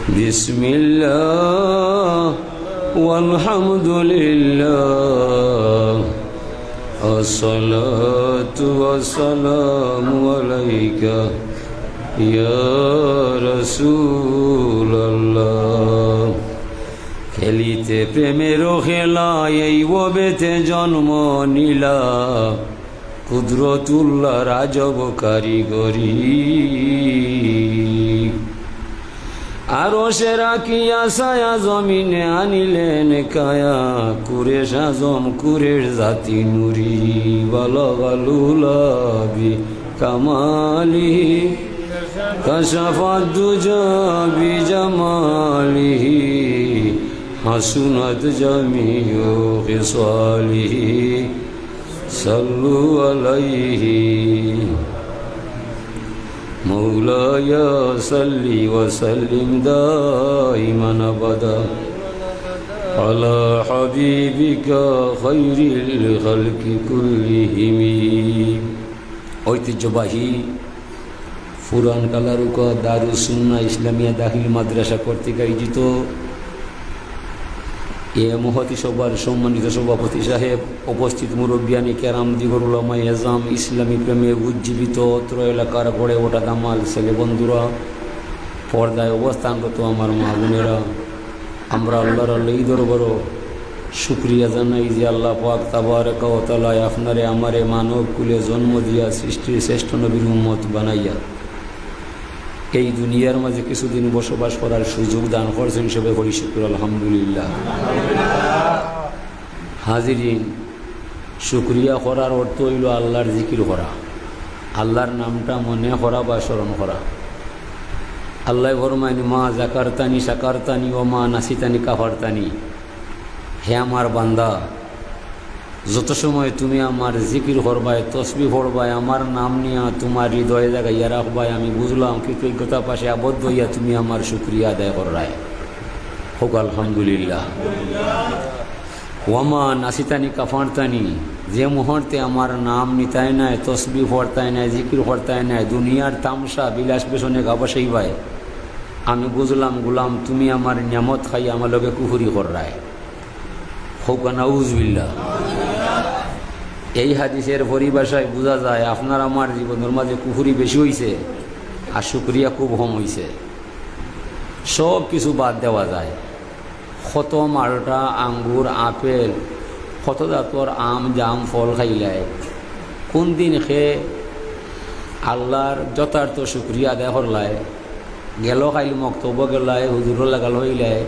বিসমিল্লাহ ওয়ালহামদুলিল্লাহ আসসালাতু ওয়াসসালামু আলাইকা ইয়া রাসূলুল্লাহ। খেলিতে প্রেমের খেলা এই ওবেতে জন্ম নীলা, কুদরতুল্লাহ রাজব কারিগরি। আরো সেরা কিয়া সায়া জমিনে আনিলেন কায়া, কুরেশ আজম কুরেশ জাতি নুরি। বালাগালুলাবি কামালিহি কাশাফাত দুজা বিজামালিহি, হাসুনাত জামিউ খিসালিহি সাল্লু আলাইহি। মৌলায়া সাল্লি ওয়া সাল্লিম দাইমান আবাদা আলা হাবিবিকা খায়রিল খালকি কুল্লিহিম। ঐতিহ্যবাহী ফুরান কালারুকা দারুস সুন্নাহ ইসলামিয়া দাখিল মাদ্রাসা কর্তৃক আয়োজিত এ মহতি সভার সম্মানিত সভাপতি সাহেব, উপস্থিত মুরব্বিয়ানি কেরাম, দিগর উলামায়ে আযম, ইসলামী প্রেমে উজ্জীবিত অত্র এলাকার গড়ে ওঠা দামাল ছেলে বন্ধুরা, পর্দায় অবস্থানরত আমার মা বোনেরা, আমরা আল্লাহর এই দরবারও শুকরিয়া জানাই যে আল্লাহ পাক তাবারাকা ওয়া তাআলা আপনারে আমারে মানব কুলে জন্ম দিয়া সৃষ্টির শ্রেষ্ঠ নবীর উম্মত বানাইয়া এই দুনিয়ার মাঝে কিছুদিন বসবাস করার সুযোগ দান করছেন। সবে করি শুকর আলহামদুলিল্লাহ। হাজিরিন, শুকরিয়া করার অর্থ হইল আল্লাহর জিকির করা, আল্লাহর নামটা মনে করা বা স্মরণ করা। আল্লাহ ফরমায়নি মা জাকারতানি শাকারতানি ও মা নাসিতানি কাফারতানি। হে আমার বান্দা, যত সময় তুমি আমার জিকির করবাই, তসবিহ পড়বাই, আমার নাম নিয়া তোমার হৃদয়ে জাগাইয়া রাখবাই, আমি বুঝলাম কৃতজ্ঞতা পাশে আবদ্ধ হইয়া তুমি আমার শুকরিয়া আদায় করাই। হোক আলহামদুলিল্লাহ। ওয়ামা নাসিতানি কাফারতানি, যে মুহূর্তে আমার নাম নিতাই নাই, তসবিহ পড়তাই নাই, জিকির করতাই নাই, দুনিয়ার তামসা বিলাস পেছনে গাবাসাই ভাই, আমি বুঝলাম গুলাম তুমি আমার নিয়ামত খাই আমার লগে কুফরি করাই। হোক নাউজুবিল্লাহ। এই হাদিসের পরিভাষায় বোঝা যায় আপনার আমার জীবনের মাঝে কুফরি বেশি হয়েছে আর শুকরিয়া খুব কম হয়েছে। সব কিছু বাদ দেওয়া যায়। কত মালটা, আঙ্গুর, আপেল, কত জাতর আম, জাম, ফল খাইলায়, কোন দিন খেয়ে আল্লাহর যথার্থ শুকরিয়া আদায় করলায়, গেল খাইল মক্তব্য গেলায়, হুজুর লাগাল হইলায়,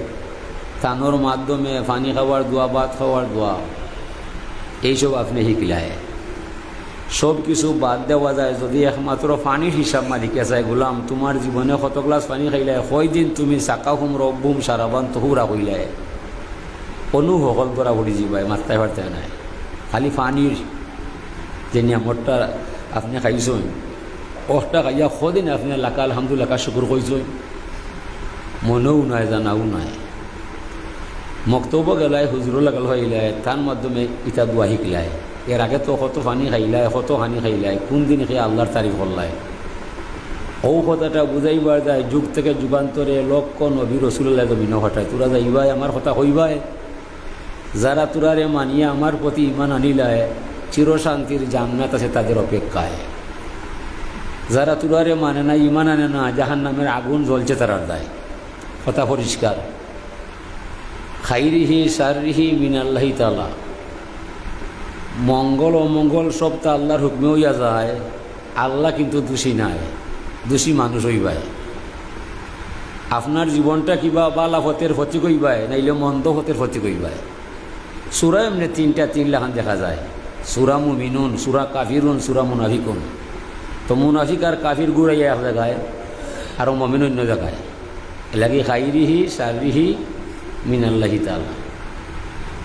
তানোর মাধ্যমে পানি খাওয়ার দোয়া, ভাত খাওয়ার দোয়া, এইসব আপনি শিখলায়। সব কিছু বাদ দেওয়া যায় যদি একমাত্র পানির হিসাব মালিকে চাই। গোলাম তোমার জীবনে কত গ্লাস পানি খাইলায়, কয় দিন তুমি চাকাহুম রব্বুম সারাবান তহুরা হইলায়, অনুভকল করা ভরি যাবাই, মাত্রায় পারতায় নাই। খালি পানির যে নিয়ামতটা আপনি খাইছেন, ওটা খাইয়া কদিন আপনি লাকা আলহামদুলিল্লাহ শুকুর কইছেন, মনেও নাই, জানাও নাই। মক্তব্য গেলায়, হুজুর লাগাল হইলায়, তার মাধ্যমে ইটা দোয়া শিখলায়। এর আগে তো কত পানি খাইলায়, কত হানি খাইলায়, কোন দিন খেয়ে আল্লাহর তারিফ করলায়। ও কথাটা বুঝাইবার যায় যুগ থেকে যুগান্তরে লক্ষ নবী রসুল্লাহ জমিন হঠাৎ তোরা যাইবাই, আমার কথা হইবাই। যারা তোরারে মানিয়ে আমার প্রতি ইমান আনিলায়, চিরশান্তির জান্নাত আছে তাদের অপেক্ষায়। যারা তোরারে মানে না, ইমান আনে না, জাহান্নামের আগুন জ্বলছে তারার দায়। কথা পরিষ্কার। খাইরিহি সারিহি মিনাল্লাহি তাআলা, মঙ্গল অমঙ্গল সব তো আল্লাহর হুকমে হইয়া যায়। আল্লাহ কিন্তু দোষী নাই, দোষী মানুষ হইবাই। আপনার জীবনটা কিবা বালা ফতের ক্ষতি কইবাই, নাইলে মন্দ ফতের ক্ষতি কইবাই। সূরা এমনি তিন লাখান দেখা যায়। সূরা মুমিনুন, সূরা কাফিরুন, সূরা মুনাফিকুন। তো মুনাফিক আর কাফির গুড়াইয়া এক জায়গায়, আর মুমিন অন্য জায়গায়। এলাকি খাইরিহি সারিহি মিনাল্লাহি তাআলা।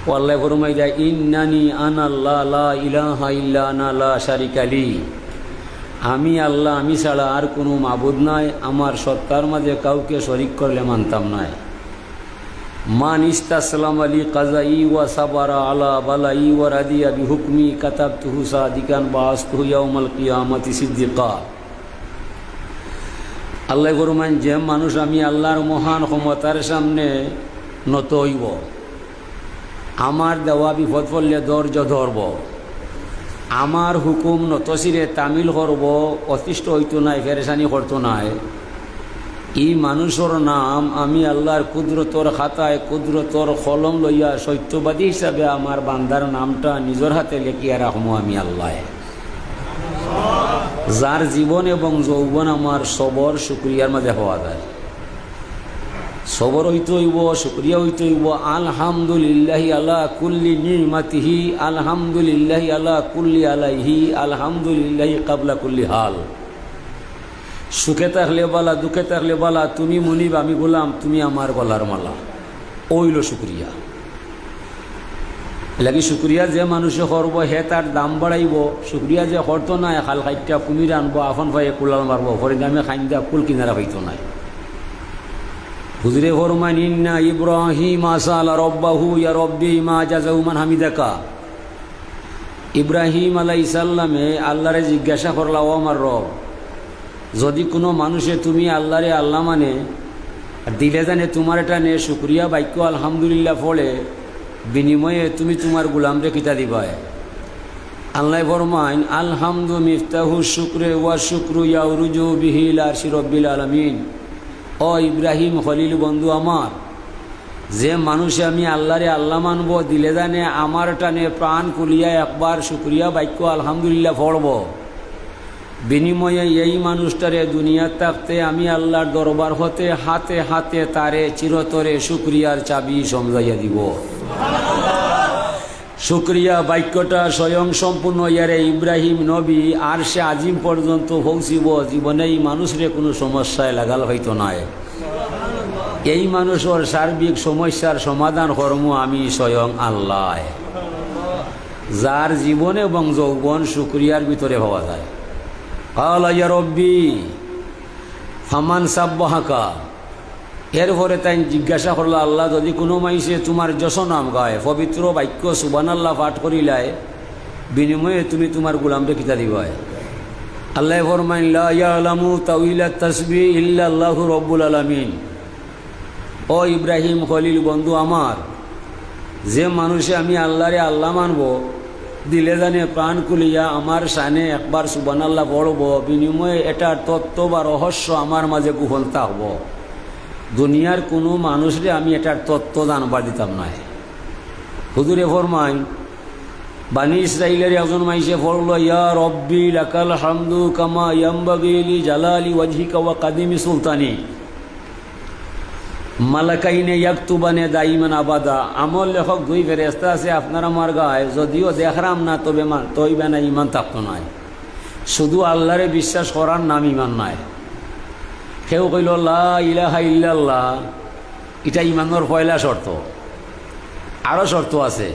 ও আল্লাহ ফরমাই যায় ইন্নানি আনাল্লাহ লা ইলাহা ইল্লা আনা লা শারিকা লি, আমি আল্লাহ, আমি ছাড়া আর কোনো মাবুদ নাই, আমার সত্তার মাঝে কাউকে শরিক করলে মানতাম নাই। মান ইস্তাসলাম আলী কাজাই ওয়া সাবারা আলা বালাই ওয়া রাদিয়া বিহুকমি কাতাবতুহু সাদিকান বাআসতুহু ইয়াউমাল কিয়ামাতি সিদ্দিকা। আল্লাহ ফরমান, যে মানুষ আমি আল্লাহর মহান ক্ষমতার সামনে নত হইব, আমার দেওয়া বিপদ পড়লে ধৈর্য ধরব, আমার হুকুম নতশিরে তামিল করব, অতিষ্ঠ হইতো নাই, ফেরেশানি করতো নাই, এই মানুষের নাম আমি আল্লাহর কুদরতর খাতায় কুদরতর কলম লইয়া সত্যবাদী হিসাবে আমার বান্দার নামটা নিজের হাতে লেখিয়া রাখবো আমি আল্লাহ। যার জীবন এবং যৌবন আমার সবর শুক্রিয়ার মাঝে হওয়া যায়। সবর হইতে হইব, শুক্রিয়া হইতে হইব। আলহামদুলিল্লাহি আলা কুল্লি নিমাতিহি, আলহামদুলিল্লাহি আলা কুল্লি আলাইহি, আলহামদুলিল্লাহি কাবলা কুল্লি হাল। সুখে থাকলে বালা, দুঃখে থাকলে বালা, তুমি মুনিব আমি গোলাম, তুমি আমার গলার মালা, ওইল শুক্রিয়া। লাগি শুক্রিয়া যে মানুষে করব হে তার দাম বাড়াইব। শুক্রিয়া যে করতো না, খাল খাইটা কুমির আনবো, আফন ভাইয়ে কুলাল মারব, হরিনামে খাইন দিয়া কুল কিনারা হইতো নাই। হুজুরে ফরমান, ইন্না ইব্রাহিম আসালা রব্বাহু ইয়া রব্বি মা জাযাউ মান হামিদাকা। ইব্রাহিম আলাইহিস সালামে আল্লাহরে জিজ্ঞাসা করলা, ও আমার রব, যদি কোনো মানুষে তুমি আল্লাহরে আল্লাহ মানে দিলে জানে তোমার এটা নে শুক্রিয়া বাক্য আলহামদুলিল্লাহ পড়ে, বিনিময়ে তুমি তোমার গুলামরে কিতা দিবায়? আল্লাহ ফরমাইন, আলহামদু মিফতাহু শুক্রে ওয়া শুক্রু ইয়াউরুজু বিহি ইলা আরশি রব্বিল আলামিন। ও ইব্রাহিম খলিল বন্ধু আমার, যে মানুষে আমি আল্লাহরে আল্লাহ মানব দিলে জানে আমার টানে প্রাণ কুলিয়া একবার শুক্রিয়া বাক্য আলহামদুলিল্লাহ পড়ব, বিনিময়ে এই মানুষটারে দুনিয়ার থাকতে আমি আল্লাহর দরবার হতে হাতে হাতে তারে চিরতরে শুক্রিয়ার চাবি সমঝাইয়া দিব। শুক্রিয়া বাক্যটা স্বয়ং সম্পূর্ণ ইয়ারে ইব্রাহিম নবী আর সে আজিম পর্যন্ত পৌঁছিব, জীবনে এই মানুষরে কোনো সমস্যায় লাগাল হইতো নাই। এই মানুষের সার্বিক সমস্যার সমাধান কর্ম আমি স্বয়ং আল্লাহ, যার জীবন এবং যৌবন শুক্রিয়ার ভিতরে হওয়া যায়। ক্বালা ইয়া রব্বি ফামান সাব্বাহাকা। এরপরে তাই জিজ্ঞাসা করলো, আল্লাহ যদি কোনো মাইসে তোমার যশ নাম গায়, পবিত্র বাক্য সুবহানাল্লাহ পাঠ করিলায়, বিনিময়ে তুমি তোমার গুলামরে কিতা দিবায়? আল্লাহ ফরমাইন, লা ইয়ালামু তাউইলাত তাসবিহ ইল্লাল্লাহু রব্বুল আলামিন। ও ইব্রাহিম খলিল বন্ধু আমার, যে মানুষে আমি আল্লাহরে আল্লাহ মানব দিলে জানে প্রাণ কুলিয়া আমার শানে একবার সুবহানাল্লাহ পড়ব, বিনিময়ে এটার তত্ত্ব বা রহস্য আমার মাঝে গোপন থাকব, দুনিয়ার কোনো মানুষরে আমি এটার তত্ত্ব জানবার দিতাম না। হুজুরে ফরমাই, বানি ইসরাইলের একজন মাইসে পড়ল, ইয়া রব্বি লাকাল হামদু কামা ইয়ামবাগি লি জালালি ওয়াজহিকা ওয়া কাদিমি সুলতানি। মালাকাইনে ইয়াকতুবানে দাইমান আবাদা। আমল লেখক দুই ফেরেশতা আছে আপনার আমার গায়ে, যদিও দেখরাম না তবে তৈবে না, ইমান থাকতো নাই। শুধু আল্লাহরে বিশ্বাস করার নাম ইমান নাই। কেউ কইল লা ইলাহা ইল্লাল্লাহ, এটা ইমানের পয়লা শর্ত। আরও শর্ত আছে,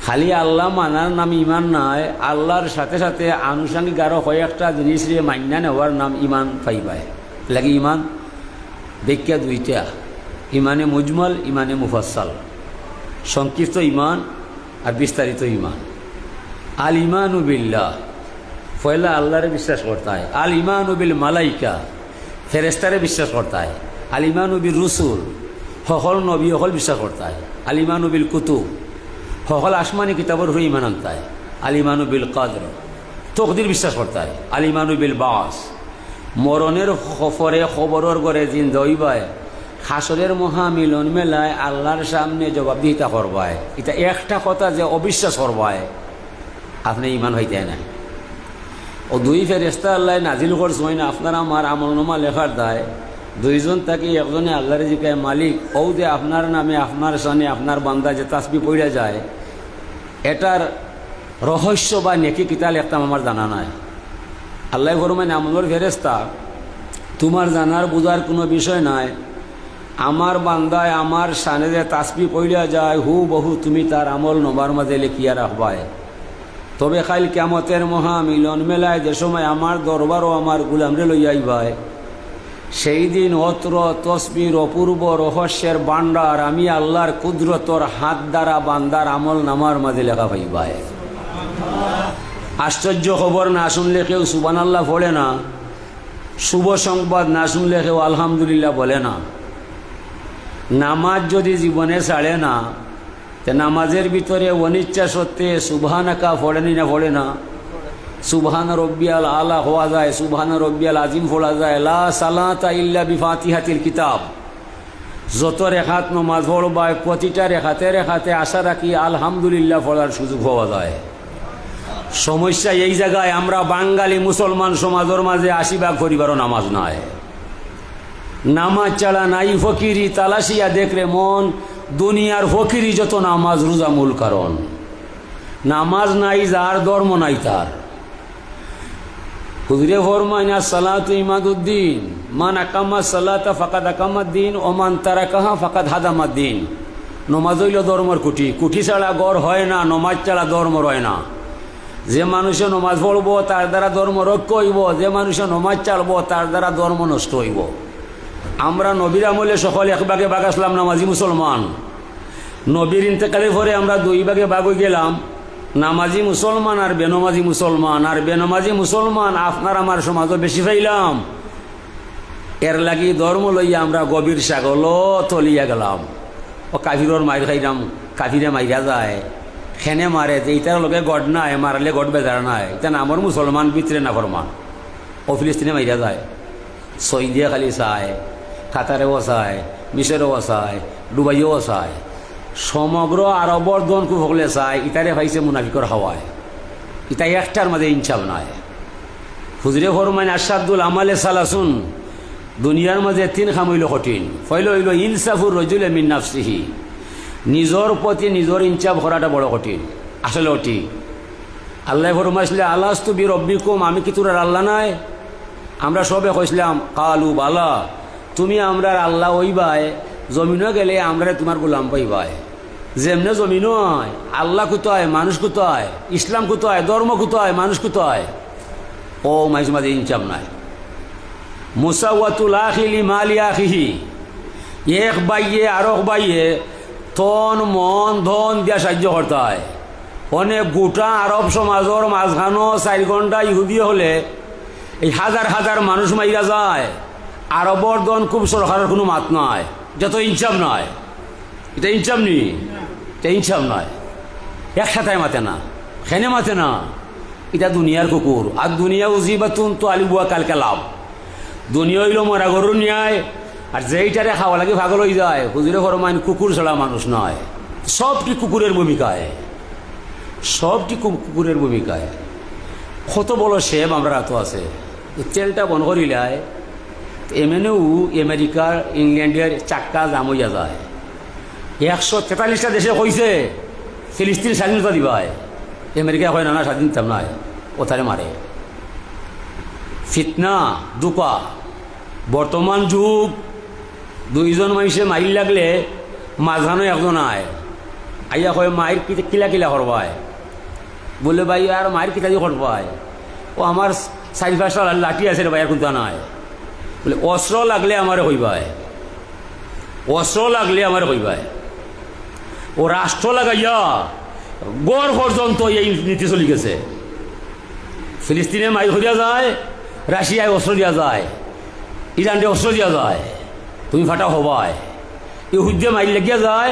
খালি আল্লাহ মানার নাম ইমান নাই, আল্লাহর সাথে সাথে আনুষঙ্গিক আরও কয়েকটা জিনিস মান্যা নেওয়ার নাম ইমান পাইবায়। লাগে ইমান ব্যাখ্যা দুইটা, ইমানে মুজমাল, ইমানে মুফাসসাল। সংক্ষিপ্ত ইমান আর বিস্তারিত ইমান। আল ইমানু বিল্লাহ, পয়লা আল্লাহরে বিশ্বাস করতে হয়। আল ইমানু বিল মালাইকা, ফেরেশতারে বিশ্বাস করতে হয়। আল ইমানু বিল রসুল, সকল নবী সকল বিশ্বাস করতে হয়। আল ইমানু বিল কুতুব, সকল আসমানি কিতাবের হয়ে ইমান আনতে হয়। আল ইমানু বিল কদর, তকদির বিশ্বাস করতে হয়। আল ইমানু বিল বাস, মরণের খবরে খবরের গড়ে জিন্দা হইবায়, হাসরের মহামিলন মেলায় আল্লাহর সামনে জবাবদিহিতা করবায়। এটা একটা কথা যে অবিশ্বাস করবায়, আপনি ইমান হইতে না। ও দুই ফেরেশতা আল্লাহ নাজিল করছেন না আপনার আমার আমলনামা লেখার দায়। দুইজন থাকি একজনে আল্লাহরে জিজ্ঞায়, মালিক ও যে আপনার নামে আপনার সামনে আপনার বান্দা যে তাসবিহ পড়া যায়, এটার রহস্য বা নেকি কিতা লিখতাম আমার জানা নাই। আল্লাহ ফরমান, আমলের ফেরেশতা তোমার জানার বোঝার কোনো বিষয় নাই। আমার বান্দায় আমার সানে যে তাসবিহ পড়া যায়, হু বহু তুমি তার আমল নবার মাঝে লিখিয়া রাখবায়। তবে খাইল কিয়ামতের মহামিলন মেলায় যে সময় আমার দরবারও আমার গুলামরে লইয়া আইবায়, সেই দিন অত্র তসবির অপূর্ব রহস্যের ভান্ডার আমি আল্লাহর কুদরতর হাত দ্বারা বান্দার আমল নামার মাঝে লেখা পাইবায়। আশ্চর্য খবর না শুনলে কেউ সুবহানাল্লাহ পড়ে না। শুভ সংবাদ না শুনলে কেউ আলহামদুলিল্লাহ বলে না। নামাজ যদি জীবনে ছাড়ে না, তে নামাজের ভিতরে অনিচ্ছা সত্ত্বে সুবহানাকা পড়েনি না পড়ে না? সুবহান রব্বিয়াল আলা হওয়া যায়, সুবহান রব্বিয়াল আজিম পড়া যায়। লা সালাতা ইল্লা বিফাতিহাতিল কিতাব। যত রেখাত নমাজ পড়বায় প্রতিটা রেখাতে আশা রাখি আলহামদুলিল্লাহ পড়ার সুযোগ হওয়া যায়। সমস্যা এই জায়গায়, আমরা বাঙালি মুসলমান সমাজের মাঝে ৮০ পরিবারও নামাজ নাই। নামাজ ছাড়া নাই ফকিরি, তালাশিয়া দেখলে মন দুনিয়ার ফকিরি যত নামাজ রোজা মূল কারণ। নামাজ নাই যার, ধর্ম নাই তার। হুজুরে ফরমায় সালাতু ইমাদুদ্দিন, মান আকামা সালাতা ফাকাদ আকামাদ্দিন ও মান তারাকাহা ফাকাদ হাদামাদ্দিন। নমাজ হইল ধর্মর কুটি, কুটি ছাড়া গড় হয় না, নমাজ ছাড়া ধর্ম হয় না। যে মানুষে নমাজ পড়ব তার দ্বারা ধর্ম রক্ষা হইব, যে মানুষে নমাজ চালব তার দ্বারা ধর্ম নষ্ট হইব। আমরা নবীর আমলে সকলে এক ভাগে ভাগ আসলাম নামাজি মুসলমান। নবীর ইন্তেকালের পরে আমরা 2 ভাগে ভাগ হয়ে গেলাম, নামাজি মুসলমান আর বেনমাজি মুসলমান। আর বেনমাজি মুসলমান আপনার আমার সমাজও বেশি পাইলাম। এর লাগি ধর্ম লইয়া আমরা গভীর সাগল তলিয়া গেলাম। ও কাফিরর মাইর খাইলাম, কাফিরে মাইরা যায়, খেনে মারে যে ইটার লোকে গড নাই, মারলে গড বেজার নাই। এটা না আমার মুসলমান ভিতরে না ফরমান। ও ফিলিস্তিনে মাইরা যায়, সৌদিয়া খালি চায়, কাতারেও চায়, মিশরেও চায়, ডুবাইও চায়, সমগ্র আরবর দন খুব হকলে চায়। ইটারে ভাইছে মুনাফিকর হাওয়ায়। ইটা একটার মাঝে ইনসাফ নাই। হুজুরে ফরমাইন আশাদুল আমালে সালাসুন। দুনিয়ার মাঝে 3 কাম হইল কঠিন। পয়লা হইল ইনসাফুর রজুলে মিন নাফসিহি। নিজর প্রতি নিজর ইনসাফ করাটা বড় কঠিন। আসলে ঠিক আল্লাহ ফরমাইছিলে আলাস্তু বি রব্বিকুম, আমি কি তোর আল্লাহ নাই? আমরা সবে কইছিলাম কালু বালা, তুমি আমরার আল্লাহ ওইবাই, জমিনও গেলে আমরা তোমার গোলাম পাইবাই। যেমনে জমিনও হয়, আল্লাহ কোথায়, মানুষ কোথায়, ইসলাম কোথায়, ধর্ম কোথায়, মানুষ কোথায়? ও মাঝে মাঝে ইনসাফ নাই। মুসাওয়াতুল আখিলি মালি আখিহি। এক বাইয়ে আরক বাইয়ে তন মন ধন দিয়া সাহায্য করতে হয়। অনেক গোটা আরব সমাজের মাঝখানো 4 ঘন্টা ইহুদি হলে এই হাজার হাজার মানুষ মাইরা যায়। আরবর দন খুব সরকারের কোনো মাত নাই, যত ইনসাফ নয়। এটা ইনসাফ নি, এটা ইনসাফ নয়। একসাথে মাতে না, খেনে মাতে না। এটা দুনিয়ার কুকুর। আর দুনিয়া উজিবাতুন তো আলিবুয়া কালকে লাভ। দুনিয়া হইল মরা গরুর ন্যায়। আর যেইটারে খাওয়া লাগে পাগল হয়ে যায়। হুজুরে ফরমাইন কুকুর ছাড়া মানুষ নয়। সবটি কুকুরের ভূমিকায়, সবটি কুকুরের ভূমিকায়। কত বড় শেপ আমরা রাত আছে। তেলটা বন করিলায় এমএনও আমেরিকার ইংল্যান্ডের চাক্কা জাম হইয়া যায়। 143টা দেশে কইছে ফিলিস্তিন স্বাধীনতা দিবায়। আমেরিকা হয় না স্বাধীনতা নাই, ওথারে মারে। ফিতনা দুপা। বর্তমান যুগ 2জন মানুষে মাইল লাগলে মাঝখানো একজন আয় আইয়া কয় মায়ের কিলা কিলা করবায়। বলে ভাই আর মায়ের কিতা দিয়ে করবায়? ও আমার 4-5টা লাঠি আছে রে ভাই, আর কোনটা নাই। বলে অস্ত্র লাগলে আমারে কইবায়, অস্ত্র লাগলে আমারে কইবায়। ও রাষ্ট্র লাগাইয়া গড় পর্যন্ত এই নীতি চলি গেছে। ফিলিস্তিনে মাইল হইয়া যায়, রাশিয়ায় অস্ত্র দিয়া যায়, ইরানকে অস্ত্র দিয়া যায়, তুমি ফাটা হবায়। ইহুদে মাইল লাগিয়া যায়,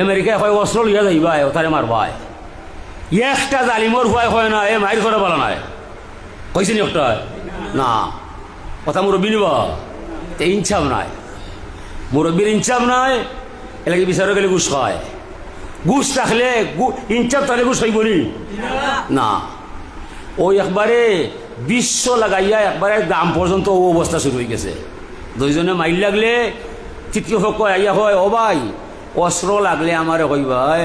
আমেরিকায় হয় অস্ত্র লিয়া যাইবায়, ওথারে মারবায়। একটা জালিমর ভয় হয় না, এ মাইল করে বলা নাই। কইছে নি একটা না, কথা মুরব্বী নিবা। ইনসাফ নাই, মুরব্বীর ইনসাফ নাই। এলাকি বিচারে গেলে ঘুষ খায়। ঘুষ রাখলে ইনসাফ তাহলে ঘুষ হইব নি না। ওই একবারে বিশ্ব লাগাইয়া একবারে দাম পর্যন্ত ও অবস্থা শুরু হয়ে গেছে। 2জনে মাইল লাগলে তৃতীয় পক্ষ আইয়া হয়, ও ভাই অস্ত্র লাগলে আমারে কইবাই,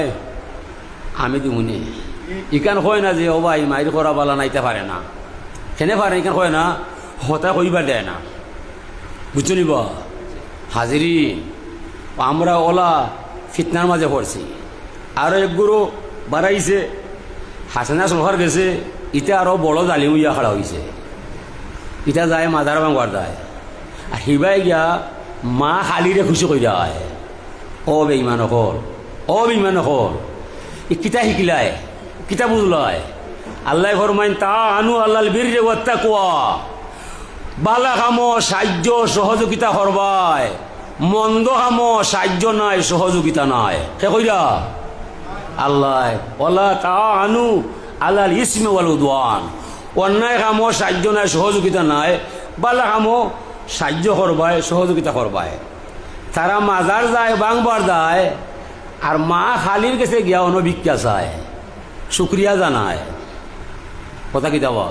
আমি দিমুনি। ইকান হয় না যে ও ভাই মাইল করা বালা নাইতে পারে না, কেনে পারে, ইকান হয় না, হতা কইবার দেয় না। বুঝছো নিবা হাজিরি, আমরা ওলা ফিতনার মাঝে পড়ছি। আরও এক গুরু বাড়াইছে, হাসানা সরকার গেছে, ইটা আরও বড় জালিম ইয়া খাড়া হয়েছে। ইটা যায় মাদার ভাঙবার যায়, আর হিবাই গিয়া মা খালিরে খুশি করে যায়। ও বেঈমান হল, ও বেঈমান হল। ই কিতা শিকিলায়, কিতা বুঝলায়? আল্লাহ ফরমাইন তা আনু আল্লাহ বীর ওয়াত্তাকওয়া। বালা কামো সাহায্য সহযোগিতা করবায়, মন্দ কামো সাহায্য নাই সহযোগিতা নাই। কে কইরা আল্লাহ ওয়ালা তাআনু আলাল ইসমি ওয়াল উদওয়ান। অন্যায় কামো সাহায্য নাই সহযোগিতা নাই, বালা কামো সাহায্য করবায় সহযোগিতা করবায়। তারা মাজার যায় বাংবার যায় আর মা খালির কাছে গিয়া অনভিজ্ঞা চায়, শুক্রিয়া জানায়। কথা কি দেওয়া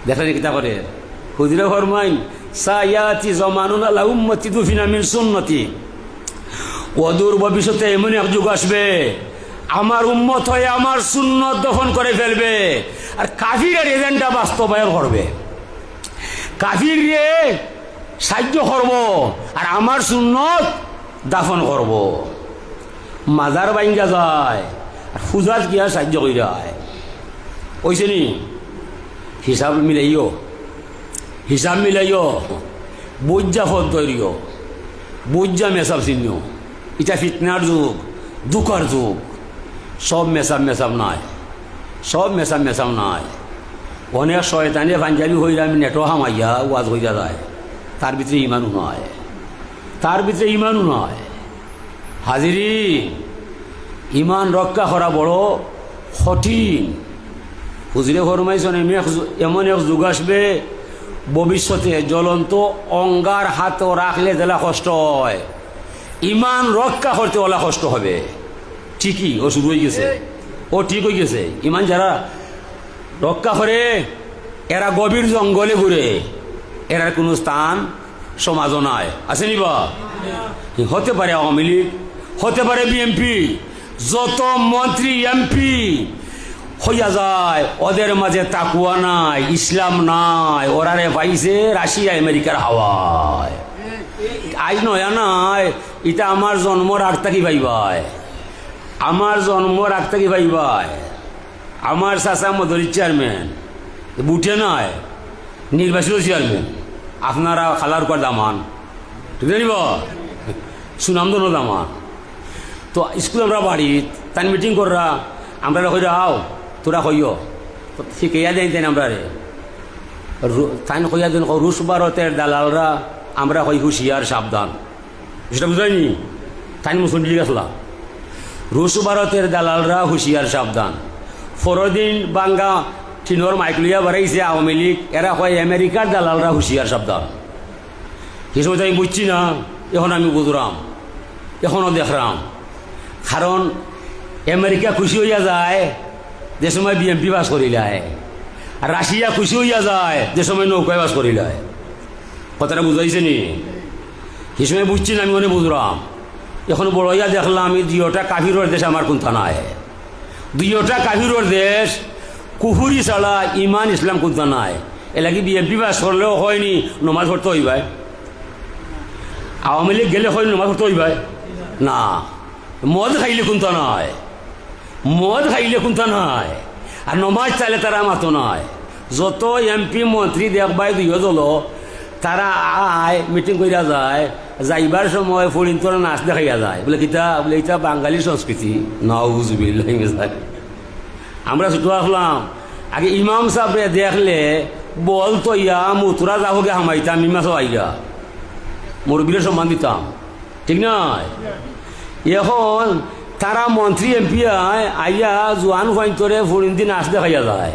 দেখলেন কিতা করে হুজুরে ফরমাইন সায়াতি জমানুন আলা উম্মতি দুফিনা মিন সুন্নতি। অদূর ভবিষ্যতে এমন এক যুগ আসবে আমার উম্মত হয়ে আমার সুন্নত দফন করে ফেলবে আর কাফিরের এজেন্ডা বাস্তবায়ন করবে। কাফির রে সাহায্য করব আর আমার সুন্নত দাফন করব। মাজার বাইঙ্গা যায় আর ফুজাত গিয়া সাহায্য করে যায়। ওইছে নি হিসাব মিলাইও, হিসাব মিলাইও, বুঝা ফল তৈরিও, বুঝা মেসাব চিনিও। এটা ফিতনার যুগ, দুঃখর যুগ। সব মেসাব মেসাব নাই, সব মেসাব মেসাব নাই। অনেক শয়তানে পাঞ্জাবি হইলে আমি নেটো হামাইয়া ওয়াজ হইয়া যায়, তার ভিতরে ইমানও নয়, তার ভিতরে ইমানও নয়। হাজিরি ইমান রক্ষা করা বড় কঠিন। হুজুরে ফরমাইছেন এমন এক যুগ আসবে ভবিষ্যতে জ্বলন্ত অঙ্গার হাতও রাখলে যেলা কষ্ট হয়, ইমান রক্ষা করতে ওলা কষ্ট হবে। ঠিকই ও শুরু হয়ে গেছে, ও ঠিক হয়ে গেছে। ইমান যারা রক্ষা করে এরা গভীর জঙ্গলে ঘুরে, এরার কোনো স্থান সমাজও নাই। আসেনি বা হতে পারে আওয়ামী লীগ, হতে পারে বিএনপি, যত মন্ত্রী এমপি হইয়া যায় ওদের মাঝে তাকুয়া নাই, ইসলাম নাই। ওরারে পাইছে রাশিয়া আমেরিকার হাওয়ায়। আজ নয়া নাই, এটা আমার জন্মর আগ থাকি ভাইবাই, আমার জন্মর আগ থাকি ভাইবাই। আমার চাচা মদরির চেয়ারম্যান, বুটে নয় নির্বাচিত চেয়ারম্যান। আপনারা খালার কর দামান, ঠিক জানিব সুনামদন দামান। তো স্কুল আমরা বাড়ি তাই মিটিং কররা আমরা কইরা আও তোরা কইও তো শিখাইয়া দেন তেন আমরা রে তাই কইয়া দেন রুশ ভারতের দালালরা আমরা কই হুঁশিয়ার সাবধান। সেটা বুঝাইনি তাই মুসলিম আসলা রুশ ভারতের দালালরা হুঁশিয়ার সাবধান। ফরদিন বাঙ্গা চিনোর মাইকলিয়া বাড়াইছে আওয়ামী লীগ, এরা কয় আমেরিকার দালালরা হুঁশিয়ার সাবধান। সে সময় আমি বুঝছি না, এখন আমি বুঝলাম, এখনও দেখলাম। কারণ আমেরিকা খুশি হইয়া যায় যে সময় বিএমপি বাস করিলায়, আর রাশিয়া খুশি হইয়া যায় যে সময় নৌকায় বাস করিলায়। কথাটা বুঝাইছে নি? সে সময় বুঝছি না, আমি মনে বুঝলাম। এখন বড় হইয়া দেখলাম আমি দুইটা কাফিরের দেশ আমার কোনটা নাই, দুইটা কাফিরের দেশ। কুহুরি ছাড়া ইমান ইসলাম কোনটা নাই। এলাকি বিএমপি বাস করলেও হয়নি নমাজ পড়তে হইবাই, আওয়ামী লীগ গেলে হয় নমাজ পড়তে হইবাই না। মদ খাইলে কোনটা নয়, মদ খাইলে কোনটা নয়, আর নমাজ চাইলে তারা মাতো নয়। যত এমপি মন্ত্রী দেখবাই দুই দল তারা আয় মিটিং করিয়া যায়, যাইবার সময় ফরিন তোরা নাচ দেখাইয়া যায়। বলে কিতা বলে এটা বাঙালি সংস্কৃতি। নাউজুবিল্লাহ। আমরা ছুটো আসলাম আগে ইমাম সাহেবরে দেখলে বলতো ইয়া মুতুরা যাবো গে হামাইতাম ইমাস আইগা মুরব্বীরে সম্মান দিতাম, ঠিক নয়? এখন তারা মন্ত্রী এমপি আইয়া জোয়ান ফাইন্তরে ফরিন দিন নাচ দেখাইয়া যায়।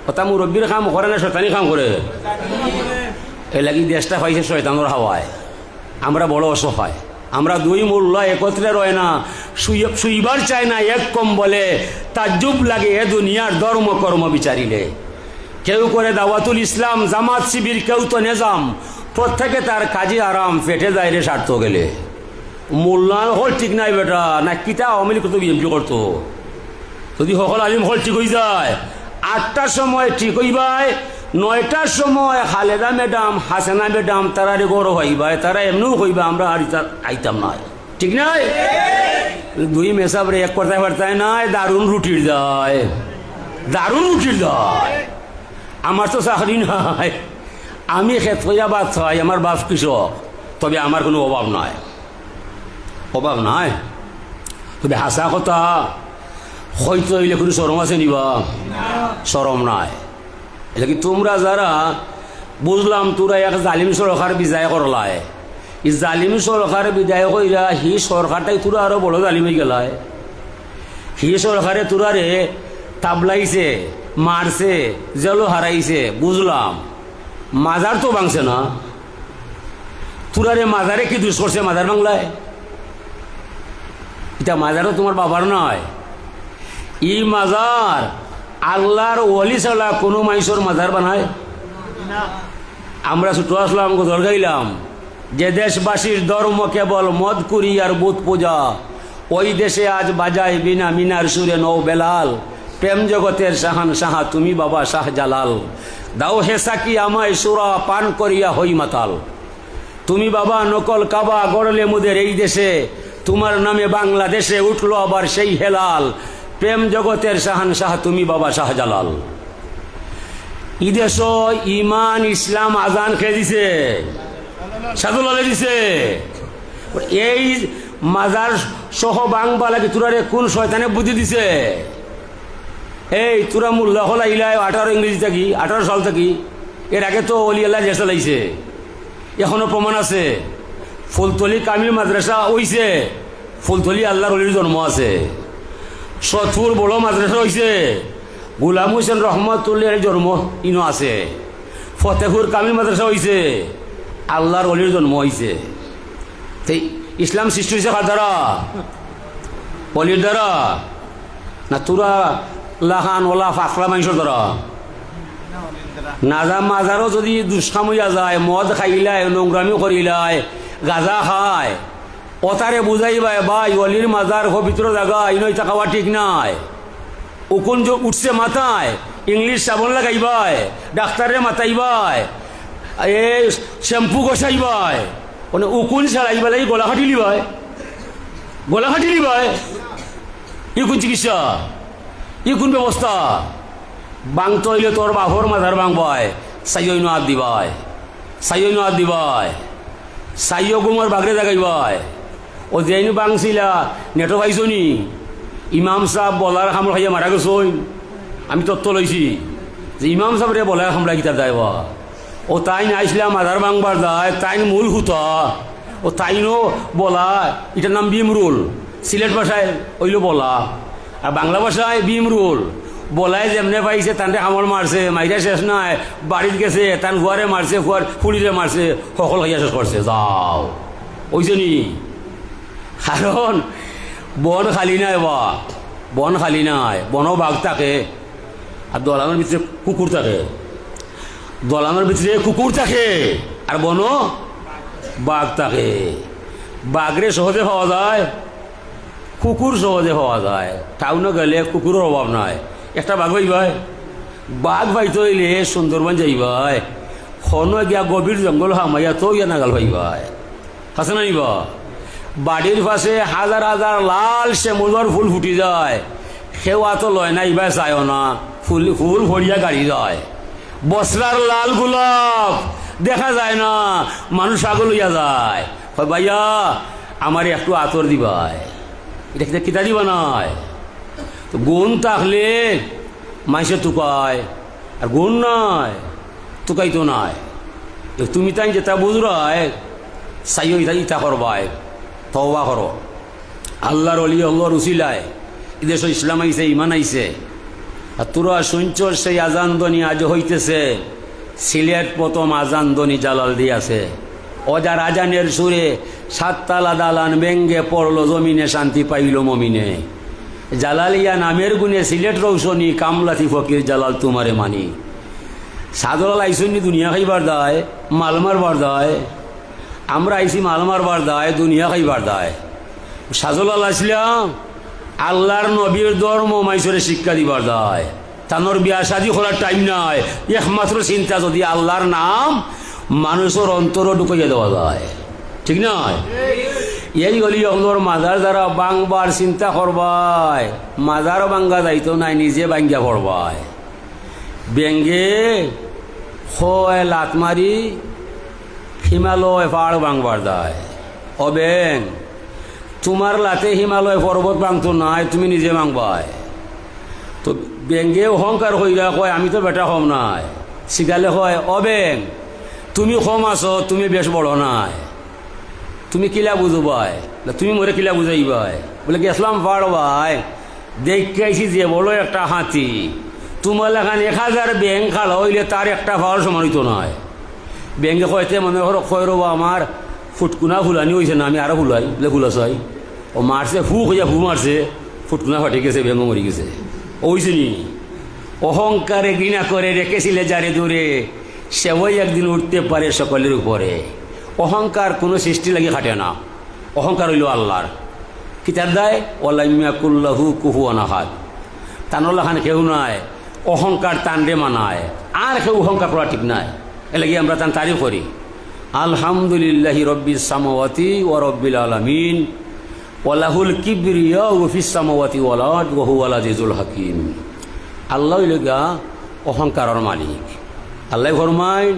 ওটা মুরব্বীর কাম করে না, শয়তানি কাম করে। এ লাগি দেশটা পাইছে শয়তানোর হাওয়ায়। আমরা বড় অসহায়, আমরা দুই মোল্লা একত্রে রয় না, শুইবার চায় না এক কম বলে। তাজ্জুব লাগে এ দুনিয়ার ধর্ম কর্ম বিচারিলে। কেউ করে দাওয়াতুল ইসলাম জামাত শিবির, কেউ তো নেজাম। প্রত্যেকে তার কাজে আরাম, পেটে যায় রে স্বার্থ গেলে। মোল্লান হল ঠিক নাই বেটা, না কিতা আওয়ামী লীগ তো বিএমপি করতো। যদি সকল আলিম হল ঠিক হয়ে যায় 8টার সময় ঠিক হইবাই, 9টার সময় খালেদা ম্যাডাম হাসেনা ম্যাডাম তারা গৌরব হইবাই, তারা এমনিও হইবা আমরা আর আইতাম না, ঠিক নাই? দুই মেসাবরে এক করতে পারতায় নাই, দারুণ রুটির দেয়, দারুণ রুটির দেয়। আমার তো চাকরি নাই, আমি খেত হইয়া বাদ খাই, আমার বাপ কৃষক, তবে আমার কোনো অভাব নাই, অভাব নাই। তবে হাসা কথা হয়তো হইলে কোনো সরম আছে নিবা? সরম নাই। এটা কি তোমরা যারা বুঝলাম তোরা এক জালিম সরকার বিদায় করলায়, ই জালিম সরকার বিদায় কইরা হি সরকারটাই তোরা আরো বড় জালিম হয়ে গেলায়। হি সরকারে তোরারে তাবলাইছে, মারছে, জেলও হারাইছে, বুঝলাম। মাজার তো ভাঙছে না, তোরারে মাজারে কি দুষ করছে মাজার বাংলায়? এটা মাজারও তোমার বাবার নয়, ই মাজার আল্লাহর ওলি ছাড়া কোনো মানুষের মাজার বানায়? আমরা ছোট আসলাম দর গাইলাম যে দেশবাসীর ধর্ম কেবল মদ কুরি আর বুত পূজা, ওই দেশে আজ বাজায় বিনা মিনার সুরে নৌ বেলাল, প্রেম জগতের শাহান শাহা তুমি বাবা শাহ জালাল, দাও হেসা কি আমায় সুরা পান করিয়া হই মাতাল, তুমি বাবা নকল কাবা গড়লে মুদের এই দেশে, তোমার নামে বাংলাদেশে উঠলো আবার সেই হেলাল, প্রেম জগতের শাহান শাহ তুমি বাবা শাহ জালাল। ইদেশ ইমান ইসলাম আজান খেয়ে দিছে, সাধুলালে দিছে। এই মাজার সহ বাংবালাকে তোরারে কোন শয়তানে বুদ্ধি দিছে? এই তোরা মোল্লা হলা ইলাই 18 ইংরেজি থাকি 18 সাল থাকি, এর আগে তো অলি আল্লাহ যে চালাইছে, এখনো প্রমাণ আছে। ফুলতলি কামিল মাদ্রাসা হইছে, ফুলতলি আল্লাহর অলির জন্ম আছে। সতপুর বড় মাদ্রাসা হইছে, গুলাম হোসেন রহমতুল্লাহর জন্ম ইনো আছে। ফতেপুর কামিল মাদ্রাসা হইছে, আল্লাহর অলির জন্ম হইছে। ইসলাম সৃষ্টি হয়েছে কার দ্বারা? অলির দ্বারা না তোরা লাহান ওলা ফাঁকলা মানুষের দ্বারা? নাজা মাজারও যদি দুষ্কাম হইয়া যায়, মদ খাইলায়, নোংরামি করিলায়, গাঁজা খায়, অতারে বুঝাইবাই ভাই অলির মাজার পবিত্র জায়গা ইনই থাকা ঠিক নাই। উকুন যে উঠছে মাথায়, ইংলিশ সাবন লাগাইবাই, ডাক্তারে মাতাইবাই, এই শ্যাম্পু গসাইবাই, মানে উকুন ছাড়াইবা লাগি গলা খাটিলি ভাই, গলা খাটিলি ভাই। ই কোন চিকিৎসা, ই কোন ব্যবস্থা? বাংতে হইলে তোর বাপর মাথার বাংবাই, সাইয়নো হাত দিবাই, সাইয়নো হাত দিবাই, সাইয় গুমার বাগরে জাগাইবাই। ও যেইনি বাংছিলা নেটো পাইছনি, ইমাম সাহেব বলার খামড় খাইয়া মারা গেছই। আমি তত্ত্ব লইছি যে ইমাম সাহেবরে বলার খামড়া গীতার যাইবা। ও তাই আইসলা মাথার বাংবার যায়, তাই মূল হুতা। ও তাইনও বলা, এটার নাম বিমরুল, সিলেট ভাষায় ওইলো বলা, আর বাংলা ভাষায় বিমরুল। বলাই যেমনে পাইছে তানরে কামড় মারছে, মাইরা শেষ নাই, বাড়িতে গেছে তান ফুয়ারে মারছে, ফুয়ার ফুলিরে মারছে, সকল খাইয়া শেষ করছে। যাও ওইছে নি, কারণ বন খালি নাই, বা বন খালি নাই, বনও বাঘ থাকে, আর দলানোর ভিতরে কুকুর থাকে, দলানোর ভিতরে কুকুর থাকে, আর বনও বাঘ থাকে। বাঘরে সহজে পাওয়া যায়, কুকুর সহজে পাওয়া যায়। টাউনে গেলে কুকুরের অভাব নাই, একটা বাঘ পাইবাই। বাঘ পাইতে হইলে সুন্দরবন যাইবাই, খনো গিয়া গভীর জঙ্গল হামাইয়া তো ইয়া নাগাল পাইবাই, আছে না নিবা? বাড়ির পাশে হাজার হাজার লাল শ্যামলর ফুল ফুটি যায়, সেওয়া তো লয় না, ইবা চায়ও না, ফুল ফুল ভরিয়া গাড়ি যায়। বসরার লাল গোলাপ দেখা যায় না, মানুষ আগল হইয়া যায়। ভাইয়া আমার একটু আতর দিবাই, এটা কিতা দিবা নাই? তো গুণ থাকলে মাইসে তুকায়, আর গুণ নাই তুকাই তো নাই। তুমি তাই যেটা বুঝরায় চাইও ইটা ইটা করবাই, তওবা করো। আল্লাহর অলি আল্লাহর উসিলায় এদেশ ইসলাম আইছে, ইমান আইছে। আর তোরা শুনছ সেই আজান ধ্বনি আজ হইতেছে, সিলেট প্রথম আজান ধ্বনি জালাল দিয়াছে। অজার আজানের সুরে সাততালা দালান ব্যঙ্গে পড়লো জমিনে, শান্তি পাইল মমিনে। জালালিয়া নামের গুণে সিলেট রৌশনী, কামলাতি ফকির জালাল তোমারে মানি। সাদলাল আইসনি দুনিয়া খাইবার দায়, মাল মারবার দায়। আমরা আইসি মাল মারবার দায়, দুনিয়া খাইবার দায়। সাজলাল আসলাম আল্লাহর নবীর ধর্ম মাইসরে শিক্ষা দিবার দায়। তানোর বিয়া শাদি করার টাইম নাই, একমাত্র চিন্তা যদি আল্লাহর নাম মানুষের অন্তরও ঢুকাইয়া দেওয়া যায়, ঠিক নয়? এই গলি অঙ্গর মাজার দ্বারা বাংবার চিন্তা করবাই, মাজারও বাঙ্গা যাইতো নাই, নিজে বাঙ্গা পড়বাই। ব্যঙ্গে হয় লাত মারি হিমালয় পাহাড় বাংবার দায়। ও ব্যাং, তোমার লাতে হিমালয় পর্বত ভাঙতো নাই, তুমি নিজে ভাঙবাই। তো ব্যাঙ্গে অহংকার হইয়া কয় আমি তো বেটা হম নাই, শিখালে হয় ও ব্যাং তুমি কম আছো, তুমি বেশ বড় নাই, তুমি কিলা বুঝবাই, তুমি মরে কিলা বুঝাইবাই? বলে গেছিলাম পাড়বাই, দেখাইছি যে বড় একটা হাতি, তোমার এখানে 1000 ব্যাংক খালো হইলে তার একটা পাওয়ার সমানিত নয়। ব্যাংকে কয়তে মনে করো কয় রবা আমার ফুটকুনা ফুলানি হয়েছে না, আমি আরো ফুলাই বলে ফুলাছাই, ও মারছে ফু হইয়া ফু মারছে, ফুটকুনা ফাটে গেছে, ব্যাঙ্গ মরি গেছে। ওইছে নি অহংকারে ঘৃণা করে রেখেছিলে যারে দূরে, সেওই একদিন উঠতে পারে সকলের উপরে। অহংকার কোনো সৃষ্টি লাগে খাটে না, অহংকার হইল আল্লাহর। কি তার দায়? ওয়ালাইয়াকুল্লাহু কুফুয়ান আহাদ, তানল্লাহান কেউ নাই, অহংকার তানরে মানায়, আর কেউ অহংকার করা ঠিক নাই। এলাকি আমরা তান তারিফ করি, আলহামদুলিল্লাহি রব্বিস সামাওয়াতি ওয়া রব্বিল আলামিন ওয়ালাহুল কিবরিয়াউ ফিস সামাওয়াতি ওয়াল আরদ ওয়া হুয়াল আজিজুল হাকিম। আল্লাহ হইলগা অহংকারের মালিক। আল্লাহ ফরমায়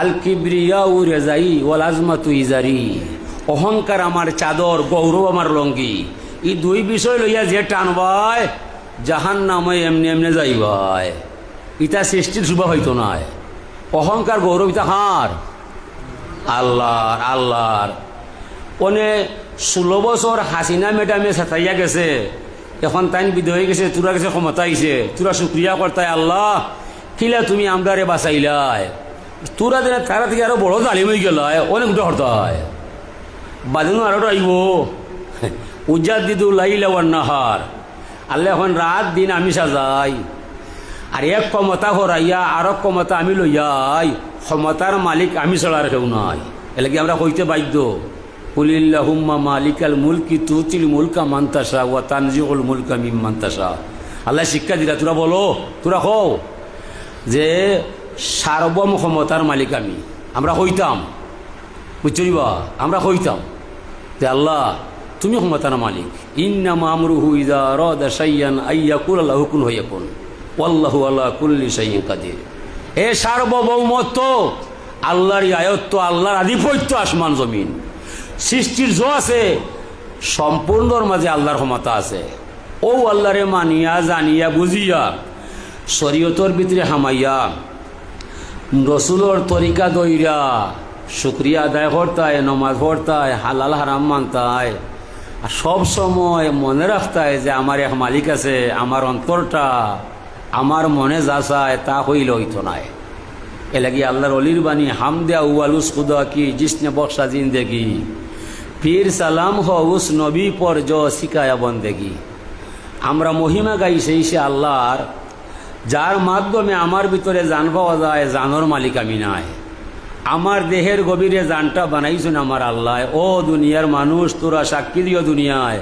আল কিবরিয়াউ রেজাই ওয়াল আজমাতু ইজারি, অহংকার আমার চাদর, গৌরব আমার লঙ্গি। এই দুই বিষয় লইয়া যে টানবাই জাহান্নামে এমনি এমনি যাইবাই, ইটা সৃষ্টির শুভ হইতো নয়। অহংকার গৌরব ইটা হার আল্লাহর। আল্লাহর ওনে 16 বছর হাসিনা ম্যাডামে সাতাইয়া গেছে, এখন তাইন বিধ হয়ে গেছে, তোরা গেছে ক্ষমতা আইছে, তোরা শুক্রিয়া করতাই আল্লাহ কিলা তুমি আমরারে বাঁচাইলাই। তোরা দিনে তারা থেকে আরো বড় জালিম হয়ে গেল, অনেক উঠে হরতায় বাদিনু আরো আইব উজ্জাদিদুল-লাইলা ওয়ান-নাহার। আল্লাহ এখন রাত দিন আমি সাজাই, আর এক ক্ষমতা হরাইয়া আর ক্ষমতা আমি লইয়াই, ক্ষমতার মালিক আমি ছাড়া আর কেউ নাই। এলাকি আমরা কইতে বাধ্য, কুলিল্লাহুম্মা মালিকাল মুলকি তুতিল মুলকা মান তাশা ওয়া তানজিউল মুলকা মিম্মান তাশা। আল্লাহ শিক্ষা দিলা, তোরা বলো, তোরা কও যে সার্বম ক্ষমতার মালিক আমি। আমরা হইতাম, বুঝছিবা, আমরা হইতাম যে আল্লাহ তুমি ক্ষমতার মালিক। ইন্নামা আমরুহু ইযা আরাদা শাইআন আইয়াকুলা লাহু কুন ফায়াকুন ওয়াল্লাহু আলা কুল্লি শাইইন কাদির। এ সার্বভৌমত্ব আল্লাহর আয়ত্ত, আল্লাহর আধিপত্য আসমান জমিন সৃষ্টির যো আছে সম্পূর্ণর মাঝে আল্লাহর ক্ষমতা আছে। ও আল্লাহরে মানিয়া জানিয়া বুঝিয়া শরীয়তর ভিতরে হামাইয়া রসুলোর তরিকা দইরা শুক্রিয়া আদায় করতায়, নমাজ পড়তায়, হালাল হারাম মানতায়, আর সব সময় মনে রাখতায় যে আমার এক মালিক আছে, আমার অন্তরটা আমার মনে যা চায় তা হইল হইতো নাই। এলাকি আল্লাহর অলির বাণী হামদে আউয়ালুস খুদা কি জিসনে বক্সা জিন্দেগি, পীর সালাম হ উস নবী পর জ শিকায়া বন্দেগি। আমরা মহিমা গাই সেই সে আল্লাহর, যার মাধ্যমে আমার ভিতরে জান পাওয়া যায়, জানোর মালিক আমি নাই। আমার দেহের গভীরে জানটা বানাইছেন আমার আল্লাহ। ও দুনিয়ার মানুষ, তোরা সাক্ষী দিও দুনিয়ায়,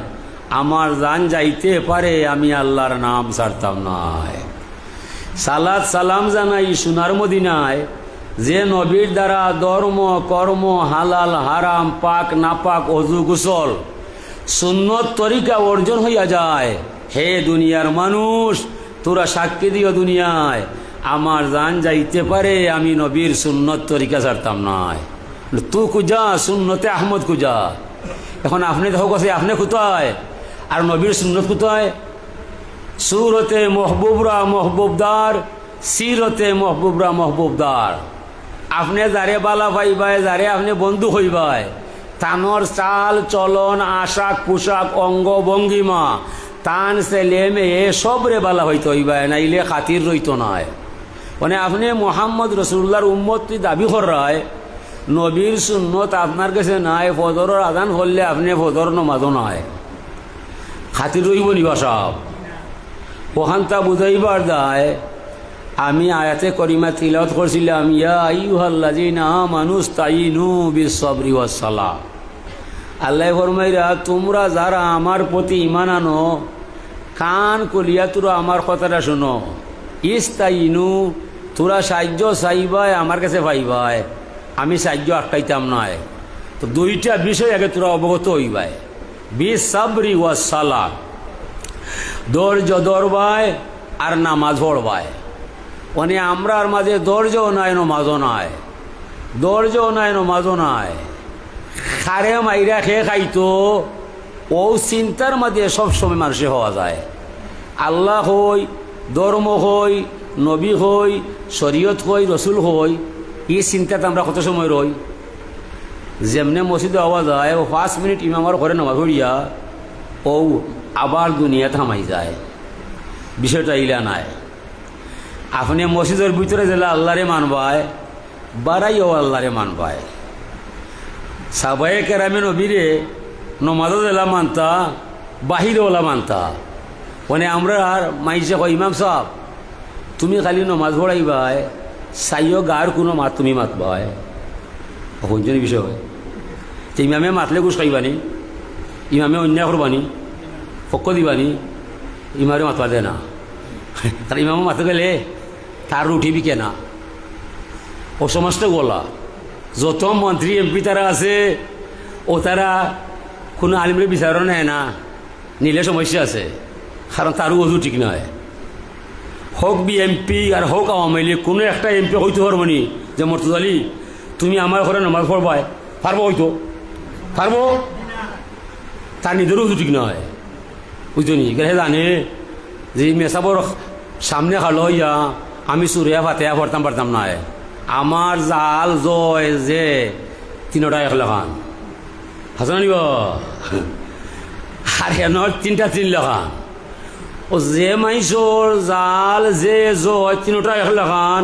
আমার জান যাইতে পারে, আমি আল্লাহর নাম ছাড়তাম নাই। সালাত সালাম জানাই সোনার মদিনায়, যে নবীর দ্বারা ধর্ম কর্ম হালাল হারাম পাক নাপাক অজু গোসল সুন্নত তরিকা অর্জন হইয়া যায়। হে দুনিয়ার মানুষ, তোরা সাক্ষী দিও দুনিয়ায়, আমার জান যাইতে পারে, আমি নবীর সুন্নত তরিকা ছাড়তাম নাই। তু কুজা সুন্নতে আহমদ কুজা। এখন আপনি দেখো কাছে আপনি কোথায়, আর নবীর সুন্নত কোথায়? সুরতে মহবুবরা মহবুবদার, সিরতে মহবুবরা মহবুবদার। আপনি যারে বালা পাইবাই, যারে আপনি বন্ধু হইবাই, তানোর চাল চলন আশাক পোশাক অঙ্গ ভঙ্গিমা তান ছেলে মেয়ে সবরে বালা হইতে হইবাই, নাইলে খাতির রইত নাই। মানে আপনি মোহাম্মদ রসুল্লাহর উম্মতি দাবি করায়, নবীর সুন্নত আপনার কাছে নাই, ফজরের আজান করলে আপনি ফজর নমাজও নাই, খাতির রইব নিবা সব। ওখানটা বুঝাইবার দায় আমি আয়াতে করিমা তিলাওয়াত করছিলাম, ইয়া আইয়ুহাল্লাযীনা আমানু ইসতাঈনু বিস-সাবরি ওয়াস-সালাহ। আল্লাহ ফরমাইরা, তোমরা যারা আমার প্রতি ঈমান আনো, কান কলিয়া তোরা আমার কথাটা শোনো। ইস্তাঈনু, তোরা সাহায্য চাইবাই, আমার কাছে পাইবাই, আমি সাহায্য আটকাইতাম নয়। তো দুইটা বিষয় আগে তোরা অবগত হইবাই, বিস-সাবরি ওয়াস-সালাহ, ধৈর্য ধরবাই আর নামাজ পড়বাই। মানে আমরার মাঝে ধৈর্যও নাই, নমাজও নাই, ধৈর্যও নাই, নমাজও নাই। খারে মাইরা খেয়ে খাইতো, ও চিন্তার মাঝে সবসময় মানুষে হওয়া যায়। আল্লাহ হই, ধর্ম হই, নবী হই, শরীয়ত হই, রসুল হই, এই চিন্তাতে আমরা কত সময় রই। যেমনে মসজিদে আওয়াজ হয় 5 মিনিট ইমামার ঘরে নামাজ পড়িয়া ও আবার দুনিয়া থামাই যায়। বিষয়টা ইলা নাই। আপনি মসজিদের ভিতরে গেলে আল্লাহরে মানবায়, বাড়াইও আল্লাহরে মানবায়। সাহাবায়ে কেরামে নবীরে নমাজও দিলা মানতা, বাহিরে ওলা মানতা। মানে আমরা আর মাইসে কই ইমাম সাহেব তুমি খালি নমাজ পড়াইবাই, চাইও গার কোনো মাত তুমি মাতবাই। কোনজনের বিষয় হয় যে ইমামে মাতলে ঘুষ খাইবানি, ইমামে অন্যায় করবানি, পক্ষ দিবানি, ইমারে মাতবা দে না। তার ইমামে মাতে গেলে তার উঠিবি কেনা। ও সমস্ত গোলা যত মন্ত্রী এমপি তারা আছে ও তারা কোনো আলিমের বিচারও নেয় না, নিলে সমস্যা আছে। কারণ তারও ওজু ঠিক নয়। হোক বিএমপি আর হোক আওয়ামী লীগ, কোনো একটা এমপি হইতে পারবো নি যে মর্তুজা আলী তুমি আমার ঘরে নামাজ পড়বাই, পারবো? হয়তো পারবো? তার নিজেরও ওজু ঠিক নয়, বুঝতো নি। গেলে জানে যে মেসাবর সামনে খালো ইয়া আমি সুরিয়া ফাতেয়া পারতাম না। আমার জাল জয় যে 3টা 1 লাখান হাসান নিব আর এনর 3টা 3 লাখান। ও যে মাইসর জাল যে জয় 3টা 1 লাখান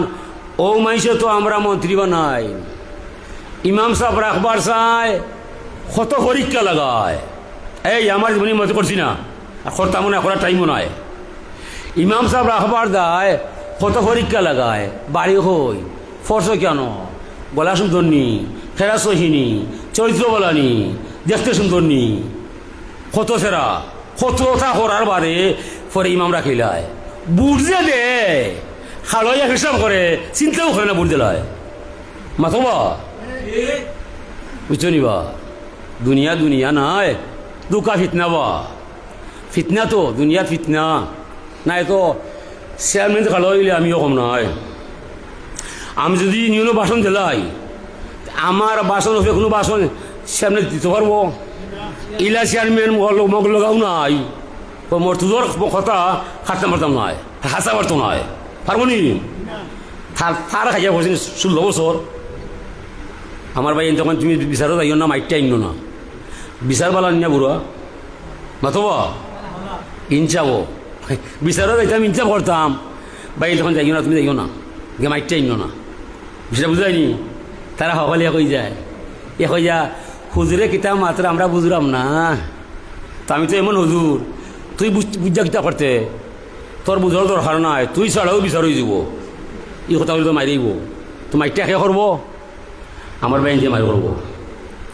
ও মাইসে তো আমরা মন্ত্রী বানাই। ইমাম সাহেব রাখবার চায় কত পরীক্ষা লাগায়। এই আমার জীবনী মতো করছি না, আর করতামও না, করার টাইমও নয়। ইমাম সাহেব রাখবার দায় কত পরীক্ষা লাগায়। বাড়ি হই ফর্স কেন, গলা সুন্দর নি, ফেরা সহিনি, চরিত্র বলানি, দেখতে সুন্দর নি, কত সেরা কতটা করার বারে পরে ইমাম রাখিলায় বুঝে দে খালইয়া হিসাব করে, চিন্তাও করে না বুঝতে লয় মাথবা। বুঝছো নি বা দুনিয়া দুনিয়া নয়, দুকা ফিতনা বা ফিতনা তো দুনিয়া ফিতনা নাই। তো চেয়ারম্যান খালইলে আমিও কম নয়। আমি যদি নিউনো বাসন দিলাই আমার বাসন হবে কোনো বাসন সামনে দিতে পারবো? ইলা চেয়ারম্যান মগ লগাও নাই, মর্তুজোর কথা খাটতে পারতাম নয়, হাসা পারতাম নয়, পারবো নি? তার খাইয়া বলছেন 16 বছর। আমার ভাই তখন তুমি বিচারও যাইও না, মাইটটা আইন না, বিচার বালা নিয়া বুড়া মাতব ইনচাবো, বিচারও যাইতাম ইনচাপ করতাম। ভাই তখন যাইও না, তুমি যাইও না, গে মাইটটা আইন না, বিষয়টা বুঝায়নি। তারা সকলে কই যায়, কই যা হুজুরে কিতাব মাত্র আমরা বুঝলাম না। তো আমি তো এমন হুজুর, তুই বুঝা কিতা করতে, তোর বুঝার দরকার নাই, তুই ছাড়াও বিচার হয়ে যাব। এই কথা বলে তো মারিব, তো মাইটটা কে করবো? আমার বাইন যে মারি করবো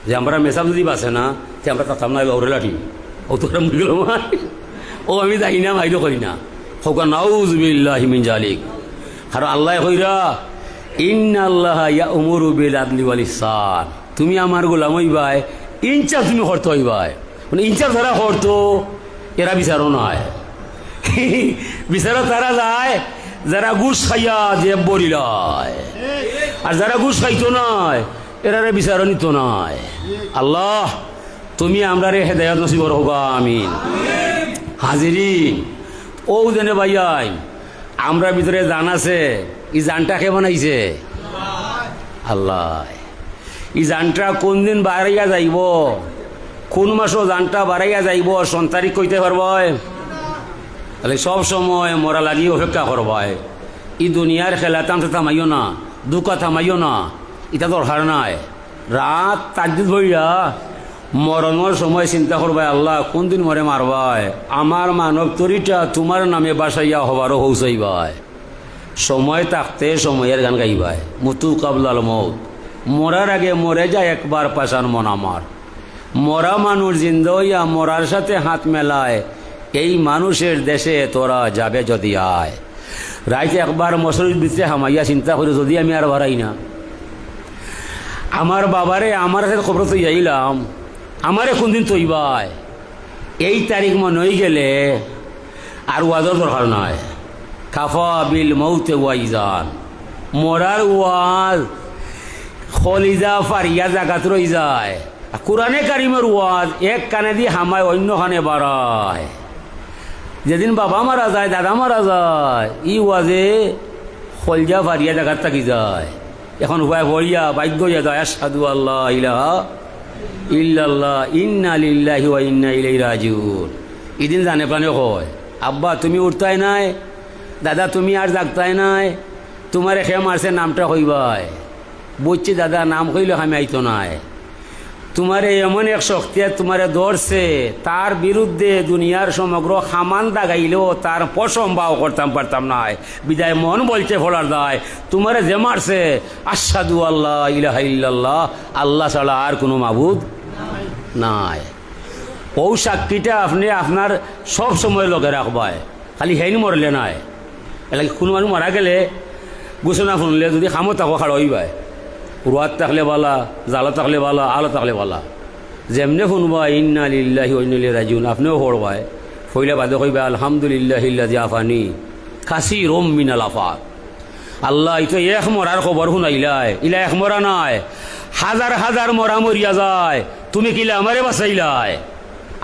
যে আমরা মেসাব যদি বাসে না যে আমরা তাতাম না ওরে লাঠি ও তো মুরগিল ও আমি যাই না মাইরও করি না। হোকা নাউযুবিল্লাহি মিন জালিক। আর আল্লাহ কইরা ইন্নাল্লাহা ইয়া'মুরু বিল আদলি ওয়াল ইহসান, তুমি আমার গোলাম হইবাই, ইনচার্জ তুমি করতে হইবাই। মানে ইনচার্জ যারা করতো এরা বিচারও নয়, বিচারও তারা যায় যারা ঘুষ খাইয়া যে বড়ি লয়, আর যারা ঘুষ খাইতো নয় এরারে বিচারও নিত নয়। আল্লাহ তুমি আমরা রে হেদায়াত নসিব হোক, আমিন। হাজিরিন ও জেনে ভাইয়াই আমরা ভিতরে জান আছে, এই জানটা কে বানাইছে? আল্লাহ। এই জানটা কোন দিন বাড়াইয়া যাইব, কোন মাসও জানটা বাড়াইয়া যাইব সন্তারিক কইতে পারবয়? তাহলে সব সময় মরা লাগিয়ে অপেক্ষা করবায়। এই দুনিয়ার খেলা তামতে থামাইও না, দুকা থামাইও না, এটা দরকার নাই। রাত তাজ্জুদ বইয়া মরণের সময় চিন্তা করবাই, আল্লাহ কোন দিন মরে মারবায়, আমার মানব তরিটা তোমার নামে বাসাইয়া হবারও হৌসাইবায়। সময় থাকতে সময়ের গান গাইবায়, মুতু কাবলাল মৌত, মরার আগে মরে যায় একবার পাশান মন আমার। মরা মানুষ জিন্দা হইয়া মরার সাথে হাত মেলায়, এই মানুষের দেশে তোরা যাবে যদি আয়। রাইতে একবার মশারির ভিতরে হামাইয়া চিন্তা করে যদি আমি আর বাড়াই না, আমার বাবারে আমার সাথে খবর তো যাইলাম, আমারে কোনদিন তৈবায়, এই তারিখ মনে হয়ে গেলে আর ওয়াজর দরকার নয়। কাফা বিল মৌতে ওয়াইজান, মরার ওয়াজ খলিজা ফারিয়া জাগাত রই যায়। কোরআনে কারিমের ওয়াজ এক কানে দিয়ে হামায় অন্য কানে বাড়ায়। যেদিন বাবা মারা যায়, দাদা মারা যায়, ই ওয়াজে খলজা ফারিয়া জাগাত থাকি যায়। এখন হুয়ায় হইয়া বাধ্য হইয়া দেয় আশহাদু আল্লাহ ইলাহা ইল্লাল্লাহ ইন্না লিল্লাহি ওয়া ইন্না ইলাইহি রাজিউন। এদিন জানে প্রাণে হয় আব্বা তুমি উঠতাই নাই, দাদা তুমি আর জাগতাই নাই, তোমার খে মারছে নামটা হইবাই। বুঝছি দাদা নাম হইলে আমি আইতো নাই। তোমার এমন এক শক্তি তোমারে ধরছে, তার বিরুদ্ধে দুনিয়ার সমগ্র খামান দাগাইলেও তার প্রসম্ভাও করতাম পারতাম নাই। বিদায় মন বলছে ফলার দায় তোমারে যে মারছে আশহাদু আল্লাহ ইলাহা ইল্লাল্লাহ, আল্লাহ ছাড়া আর কোনো মাবুদ নাই। ও সাক্ষীটা আপনি আপনার সব সময় লগে রাখবায়, খালি হেন মরলে নাই। এলাকি কোনো মানুষ মারা গেলে ঘোষণা শুনলে যদি খামো তাকো খাড় হইবায়, রোয়াত থাকলে বালা, জালা থাকলে বালা, আলো থাকলে বালা। যেমনে শুনবা ইন্না লিল্লাহি ওয়া ইন্না ইলাইহি রাজিউন আপনিও পড়বায়, ফইলে বাদে কইবা আলহামদুলিল্লাহিল্লাযী আফানি কাসীরুম মিনাল আফাত। আল্লাহ ইতো এক মরার খবর শুনাইলাই, ইলা এক মরা নাই, হাজার হাজার মরা মরিয়া যায়, তুমি কিলা আমারে বাঁচাইলাই।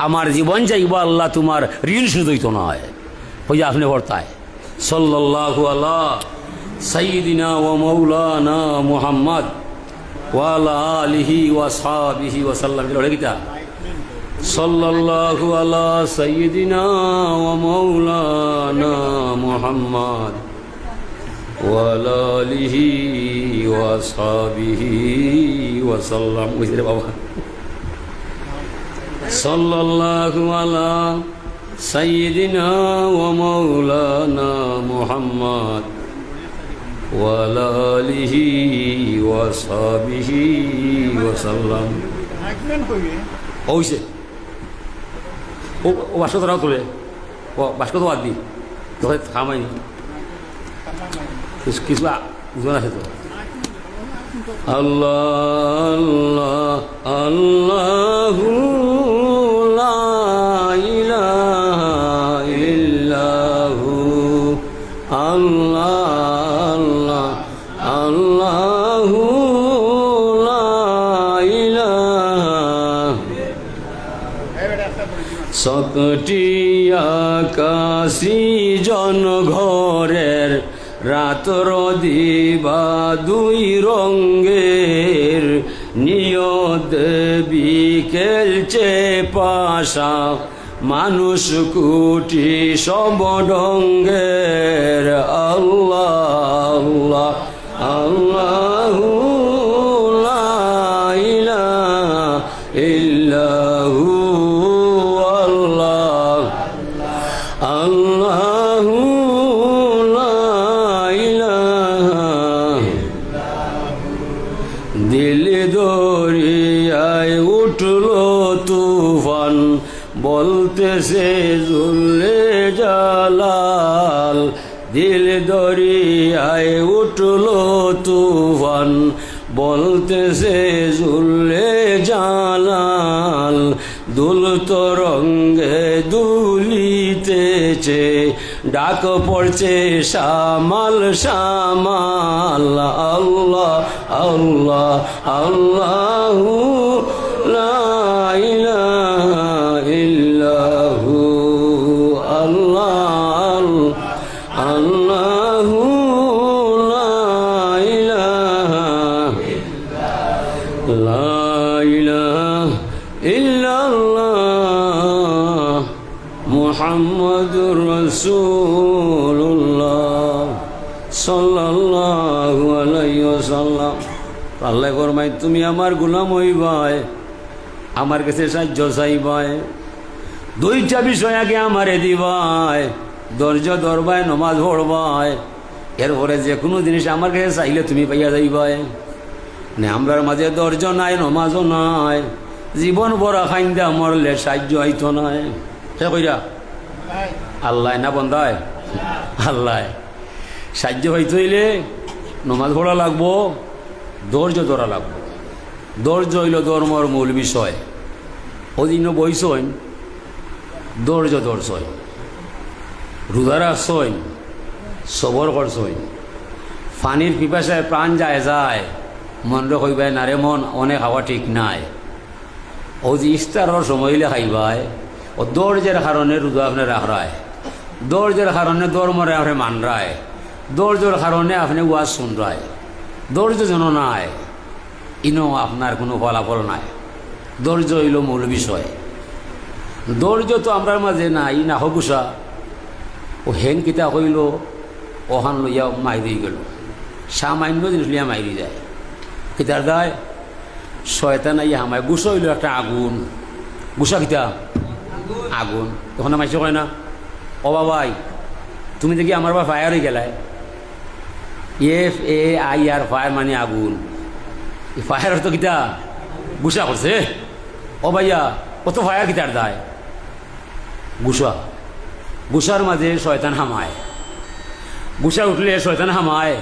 আমার জীবন চাইবা আল্লাহ তোমার ঋণ শুধু হইতো নয়। হইয়া আপনি পড়তায় সাল্লাল্লাহু আলা সাইয়্যিদিনা ওয়া মাওলানা মুহাম্মদ ওয়া আলা আলিহি ওয়া আসহাবিহি ওয়া সাল্লাম। এটা কিতা সাল্লাল্লাহু আলা সাইয়্যিদিনা ওয়া মাওলানা মুহাম্মদ ওয়া আলা আলিহি ওয়া আসহাবিহি ওয়া সাল্লাম। বুঝলে বাবা সাল্লাল্লাহু আলা সাইয়্যিদিনা ওয়া মাওলানা মুহাম্মদ ওয়া আলা আলিহি ওয়া আসহাবিহি ওয়া সাল্লাম। ওইছে ও বাস্ক তোরাও তোলে, ও বাস্ক তো বাদ দি তোকে খামাইনি কিছু বুঝো আছে তো। আল্লাহ আল্লাহ আল্লাহু লা ইলাহা ইল্লাহু আল্লাহ আল্লাহ আল্লাহু লা ইলাহা। সকটি আকাশী জন ঘরের রাতর দিবা দুই রঙ্গের, নিয়ত বিকেলছে পাশা মানুষ কুটি সব ডঙ্গের। আল্লাহ আল্লাহ আল্লাহু লা ইলাহা ইল্লাহু আল্লাহ আল্লাহু দিল দরিয়ায় উঠলো তুফান বলতেছে জুল্লে জালাল। দিল দরিয়ায় উঠলো তুফান বলতেছে জুল্লে জালাল। দুল তরঙ্গে দুলিতেছে ডাক পড়ছে শামাল শামাল। আল্লাহ আল্লাহ আল্লাহু লা ইলাহা ইল্লাহু আল্লাহ আল্লাহু লা ইলাহা লা ইলাহা ইল্লাল্লাহ মুহাম্মাদুর রাসূলুল্লাহ সাল্লাল্লাহু আলাইহি ওয়াসাল্লাম। আল্লাহ ফরমায় তুমি আমার গোলাম হইবাই, আমার কাছে সাহায্য চাইবাই, দুইটা বিষয় আগে আমারে দিবাই, ধৈর্য ধরবাই, নমাজ পড়বাই, এরপরে যে কোনো জিনিস আমার কাছে চাইলে তুমি পাইয়া যাইবাই। না আমরার মাঝে ধৈর্য নাই, নমাজও নাই, জীবন বড় খাইন্দা মরলে সাহায্য হইতো নাই। সে কইরা আল্লাহ না বন্ধায় আল্লাহ সাহায্য হইতে হইলে নমাজ পড়া লাগবো, ধৈর্য ধরা লাগবো। ধৈর্য হইল ধর্মর মূল বিষয়। ওদিন বইসইন ধৈর্য ধরছই, রোজা রাখছই, সবর করছই। পানির পিপাসায় প্রাণ যায় যায়, মন রে কইবাই না রে মন অনেক হাওয়া ঠিক নাই। ও যে ইফতারের সময় হইলে খাইবাই, ও ধৈর্যের কারণে রোজা আপনি রাখরায়, ধৈর্যের কারণে ধর্মরে আপনি মানরায়, ধৈর্যের কারণে আপনি ওয়াজ শুনরায়। ধৈর্য যেন নাই, ইনো আপনার কোনো ফলাফল নাই। ধৈর্য হইল মূল বিষয়। ধৈর্য তো আমরা মাঝে নাই, না হগুসা ও হেন কিতা হইল ওহান লইয়া মাইরি গেল, সামান্য জিনিস লিয়া মাইরি যায়। কিতার দায় শয়তান আইয়া হামায়। গুসা হইল একটা আগুন। গুসা কিতা আগুন। তখন মাইছে কয় না, ও বাবাই তুমি দেখি আমার বা ফায়ার হয়ে গেলায়। FAIR ফায়ার মানে আগুন। ফায়ার তো কিতা গুসা করছে। ও ভাইয়া কত ফায়ার কিতার দায় গুসা। গুসার মাঝে শয়তান হামায়। গুসা উঠলে শয়তান হামায়।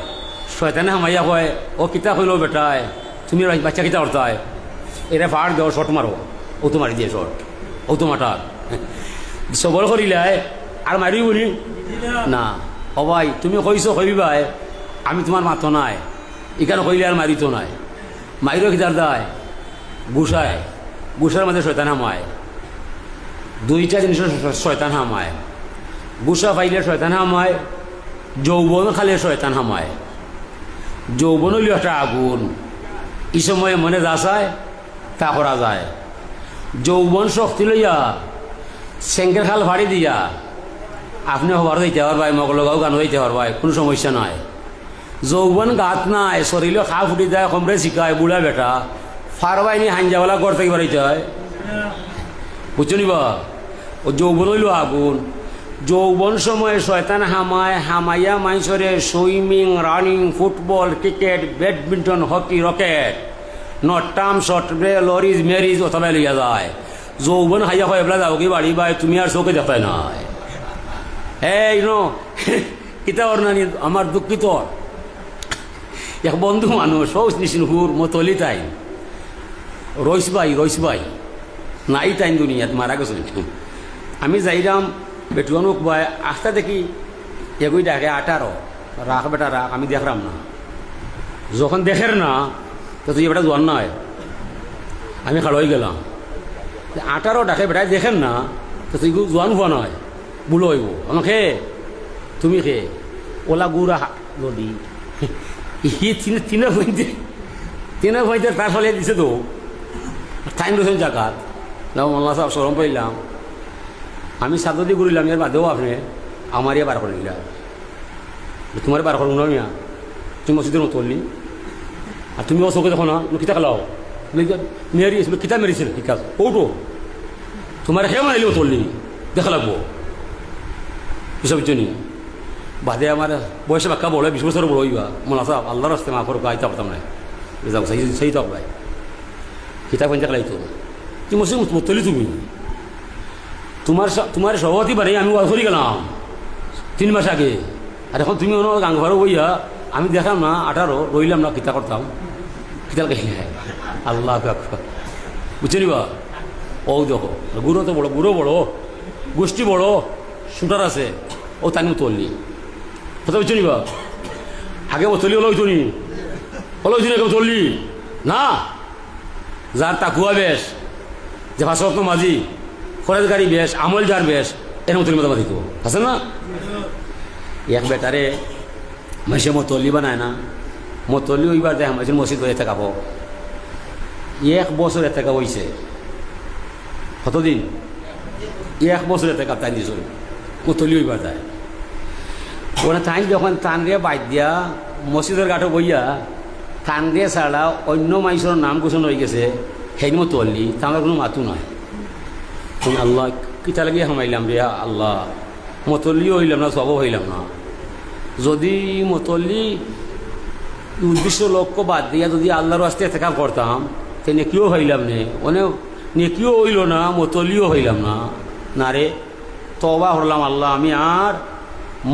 শয়তানে হামাইয়া কয় ও কিতা হইল বেটায়, তুমি বাচ্চা কিতা করতায়, এরা ফাড় দেও, শট মারো। ও তো মারি দিয়ে শট, ও তো মাটার সবল করিলাই আর মারি বলি না। ও ভাই তুমি কইছো কইবাই, আমি তোমার মাতো নাই, এখানে কইলে আর মারি তো নাই। মাইরও কিতার দায় গুসায়। গুসার মাঝে শয়তান হামায়। দুইটা জিনিসের শয়তান হামায়। গুসা পাইলে শয়তান হামায়, যৌবন খালে শয়তান হামায়। যৌবন হইল একটা আগুন, এই সময়ে মনে যা চায় তা করা যায়। যৌবন শক্তি লইয়া সেঙ্গের খাল ভাড়ি দিয়া আপনি হবার হইতে পারবাই, মগলগাও গান হইতে পারবাই, কোনো সমস্যা নাই। যৌবন গাত নাই, শরীরে খা ফুটি যায়, কমরে শিখায়, বুড়া বেটা ফারবাই নি হাঞ্জাওয়ালা ঘর থেকে বাড়িতে হয়, বুঝছো নিবা। ও যৌবন হইল আগুন। যৌবন সময়ে শয়তান হামায়, হামাইয়া মাইসরে swimming, running, football, cricket, badminton, hockey, রকেট, নট্টাম, শর্টবে, লরিজ, মেরিজ অথবা লিয়া যায়। যৌবন হাইয়া হয় এবেলা যাও কি বাড়ি বাই, তুমি আর চোখে দেখায় নাই। এই নো কিতা ওর নানি আমার দুঃখিত এক বন্ধু মানুষ হৌস নিশিনহুর মতলি তাই রইস ভাই নাই তাই দুনিয়াত মারা গেছে। আমি যাইরাম বেটুয়ানুক ভাই আস্তা দেখি এগুই ডাকে 18 রাখ বেটা রাখ। আমি দেখলাম না, যখন দেখের না তো তুই বেটা জোয়ান নয়। আমি খাড় হয়ে গেলাম 18 ডাকে বেটায় দেখেন না তো তুই জোয়ান হওয়া নয়, বুলো হইব। আমাকে তুমি খে ওলা গুড়া নদী তিনে ভাইতে তার ফলে দিছে তো টাইম রয়েছেন জায়গাত না মোল্লা সাহেব সরম পাইলাম। আমি সাদী ঘুরিলাম, এর বাদেও আপনি আমার বার করে দিলাম। তোমার বার করুন না মিয়া, তুমি মসজিদের মতো করলি আর তুমি ও চোখে দেখো না কিতা খেলাও মেরি কিতা মেরেছিল ঠিক আছে ওটো তোমার খেয়ে মারিলেও তুললি দেখা লাগবো এসব জন্য বাদে আমার বয়সে বাক্কা বড় 20 বছর বড় হইবা। মোল্লা সাহেব আল্লাহর রাস্তে মা করো আইতে পারতাম না, যাও সেই তো ভাই কিতা পঞ্চাক লাইতো তুমি মসজিদ মতলি তুমি তোমার সভাপতি বাড়ি আমি ওয়াজ করে গেলাম 3 মাস আগে। আর এখন তুমি অন্য গাং ঘরে বইয়া আমি দেখলাম না 18 রইলাম না, কিতা করতাম কিতাল কে আল্লাহ বুঝছে নিবা। ও দেখো গুরু তো বড়, গুরু বড়, গোষ্ঠী বড়, শুটার আছে, ও তাই তুললি কথা বুঝছে নিবা। আগে ও তলি হলো তুলি হলো তুললি না। যার তাকুয়া বেশ, যে ভাষাত্ম মাঝি ফরেজগারি বেশ, আমল যার বেশ, এর মতো মতো দিত আছে না। এক বেটারে মাসে মতলি বানায় না, মতলি ওইবার দেখ মাসের মসজিদ হয়ে থাকাব 1 বছর থাকা হয়েছে। কতদিন? 1 বছর থাকা তাই দিস মতলি ওইবার দেয়। ওখানে তাই যখন টান দিয়ে বাইর দিয়া মসজিদের গাঠো বইয়া টান দিয়ে ছাড়া অন্য মানুষের নাম ঘোষণ হয়ে গেছে, সেই মতলি তা আমার কোনো মাতু নয়। আল্লাহ কিতা লাগিয়ে হামাইলাম রে আল্লাহ, মতলিও হইলাম না, সবও হইলাম না। যদি মতলি উদ্দেশ্য লক্ষ্য বাদ দিয়া যদি আল্লাহর আস্তে এতেকাপ করতাম তে নেকিও হইলাম নে, ওনে নেকিও হইল না, মতলিও হইলাম না। না রে তবা হরলাম আল্লাহ, আমি আর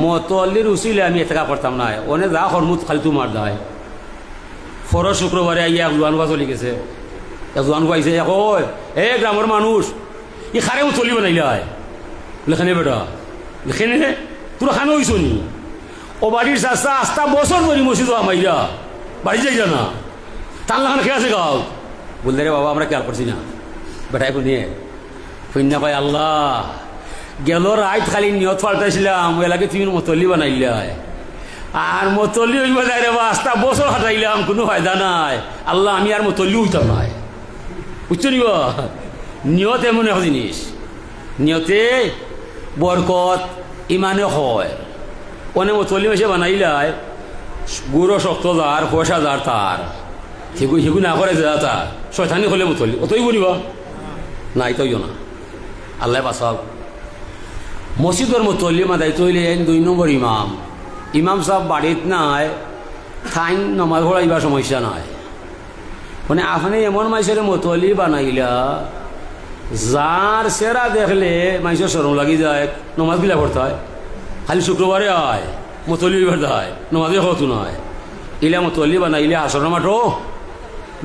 মতলির উচিলে আমি এতেকাপ করতাম না। ওনে যা হরমুত খালি তোমার দায়। ফরজ শুক্রবারে আইয়া জোয়ান ভাই চলি গেছে, জোয়ান ভাইছে এ গ্রামের মানুষ ই খারে চলিব নাইলাই লেখানে বেটা লেখানে তোরা খানো হইছ নি। ও বাড়ির চাষা 8টা বছর ধরি মসজিদ মাইরা বাড়ি যাই না, তার লাখান খেয়ে আছে গাও বললে রে বাবা আমরা খেয়াল করছি না। বেটাই নিয়ে কন্যা কয় আল্লাহ গেল রাত খালি নিয়ত পাল্টাইছিলাম, এলাকে তুমি মতলি বানাইলে আর মতলি হইব যায় রে বাস্তা বছর হাঁটাইলাম কোনো ফায়দা নাই। আল্লাহ আমি আর মতলি হইতাম নাই, বুঝছো নিব। নিয়ত এমন এক জিনিস, নিয়তে বরকত ইমানে হয়। অনেক মতলি মাসে বানাইলাই গুড়ো শক্ত যার পয়সা যার তার সেগু না করে যা তার শয়তানি হলে মতলি অতই বলিব নাই তৈও না। আল্লাহ বাসাব মসজিদের মতলি মাদাই তৈলে 2 নম্বর ইমাম। ইমাম সাহেব বাড়িত নাই, থাইন নমাজ পড়াইবার সমস্যা নাই। মানে আপনি এমন মাইসের মতলি বানাইলা যার সেরা দেখলে মাইসের সরম লাগি যায়, নমাজ গিলা পড়তে হয়। খালি শুক্রবারে হয় মতলি পড়তে হয়, নমাজে হতো নয়। ইলা মতলি বানাইলে আসর মাঠো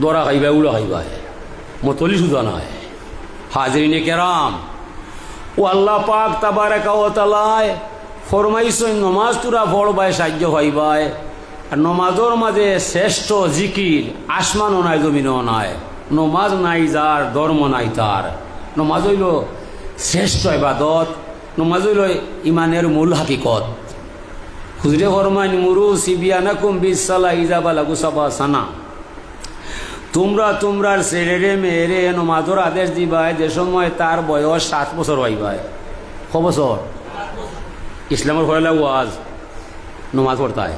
দরা খাইবা উলো খাইবা, মতলি শুধু নয়। হাজরিনে কেরাম, ও আল্লাহ পাক তাবারাকা ওয়া তাআলা ফরমাইছেন নমাজ তোরা পড়বায় সাহায্য হইবায়। আর নমাজের মাঝে শ্রেষ্ঠ জিকির আসমানও নাই জমিনও নাই। নমাজ নাই যার ধর্ম নাই তার। নমাজ হইল শ্রেষ্ঠ ইবাদত, নমাজ হইল ইমানের মূল হাকিকত। হুজুরে ফরমাইন মুরু সিবিয়ানাকুম বিসসালা ইজা বালাগু সাবা সানা, তোমরা তোমরার ছেলেরে মেয়েরে নমাজের আদেশ দিবাই যে সময় তার বয়স 7 বছর হইবায়। ক বছর? ইসলামের পড়ালে ওয়াজ নমাজ পড়তায়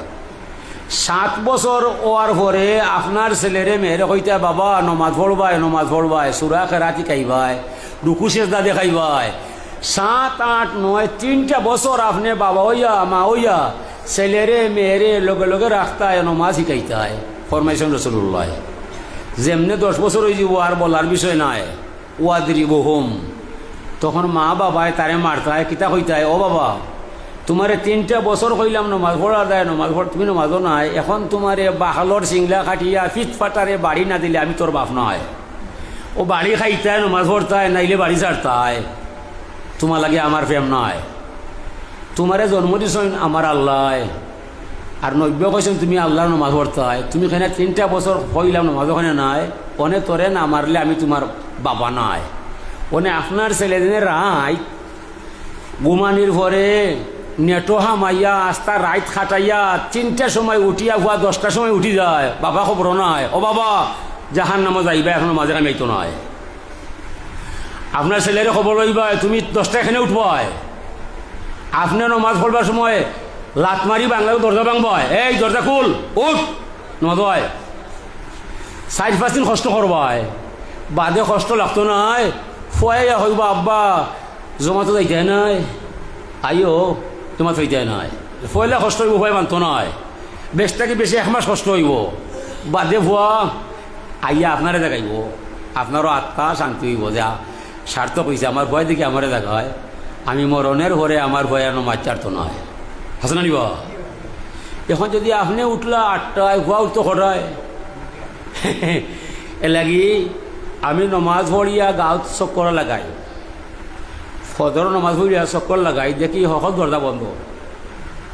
7 বছর হওয়ার পরে আপনার ছেলেরে মেয়েরে হইতে বাবা নমাজ পড়বায়, নমাজ পড়বায়, সূরা কেরাতি খাইবায়, রুকু সেজদা দেখাইবায়। 7, 8, 9 3টা বছর আপনি বাবা হইয়া মা হইয়া ছেলেরে মেয়েরে লগে লগে রাখতায়, নমাজ শিখাইতায়। ফরমাইছেন রাসূলুল্লাহ যেমনে 10 বছর হয়ে যাব আর বলার বিষয় নাই। ওয়াদরিবুহুম, তখন মা বাবায় তারে মারতায়, কিতা কইতায়, ও বাবা তোমারে 3টা বছর কইলাম নমাজ পড়া দেয়, নমাজ পড় তুমি নমাজও নাই, এখন তোমারে বাহালর সিংলা খাটিয়া ফিট ফাটারে বাড়ি না দিলে আমি তোর বাপ নয়। ও বাড়ি খাইতায় নমাজ পড়তায়, নাইলে বাড়ি ছাড়তায়, তোমার লাগে আমার প্রেম নয়। তোমারে জন্ম দিছেন আমার আল্লাহ, আর 90 কইছেন তুমি আল্লাহর নমাজ পড়তায়, তুমি এখানে 3টা বছর কইলাম নমাজ ওখানে নাই, অনে তোরে না মারলে আমি তোমার বাবা নাই। অনে আপনার ছেলেদিনের রায় ঘুমানির পরে নেটো হামাইয়া আস্তা রাইত খাটাইয়া 3টার সময় উঠিয়া হওয়া 10টার সময় উঠি যায়, বাবা খবর নাই, ও বাবা জাহান নামে যাইবা এখন মাঝে কামাইতো নয়। আপনার ছেলের খবর লইবা তুমি 10টা এখানে উঠবায়, আপনার নমাজ পড়বার সময় লাত মারি বাংলা দরজা ভাঙবায়, এই দরজা খুল উঠ নয় 4-5 দিন কষ্ট করবায়, বাদে কষ্ট লাগতো নাই, ফুয়াইয়া হইবা আব্বা জমা তো যাইতে নাই, আইও তোমার হইতে নাই, ফুয়াইলে কষ্ট হইব, ফুয়াই মানতো নয়, বেশ থাকি বেশি 1 মাস কষ্ট হইব, বাদে ফুয়া আইয়া আপনারে দেখাইব, আপনারও আত্মা শান্তি হইব, যা স্বার্থ কইছে আমার ভয় দেখি আমারে দেখায়, আমি মরণের ঘরে আমার ভয় আর নমাজ ছাড়তো নয়। হাসনা নিবা এখন যদি আপনি উঠলা 8টায় ভুয়া উঠতো কটায় এ লাগি আমি নমাজ পড়িয়া গাঁত চক্কর লাগাই, ফজর নমাজ পড়িয়া চক্কর লাগাই দেখি সকল দরজা বন্ধ,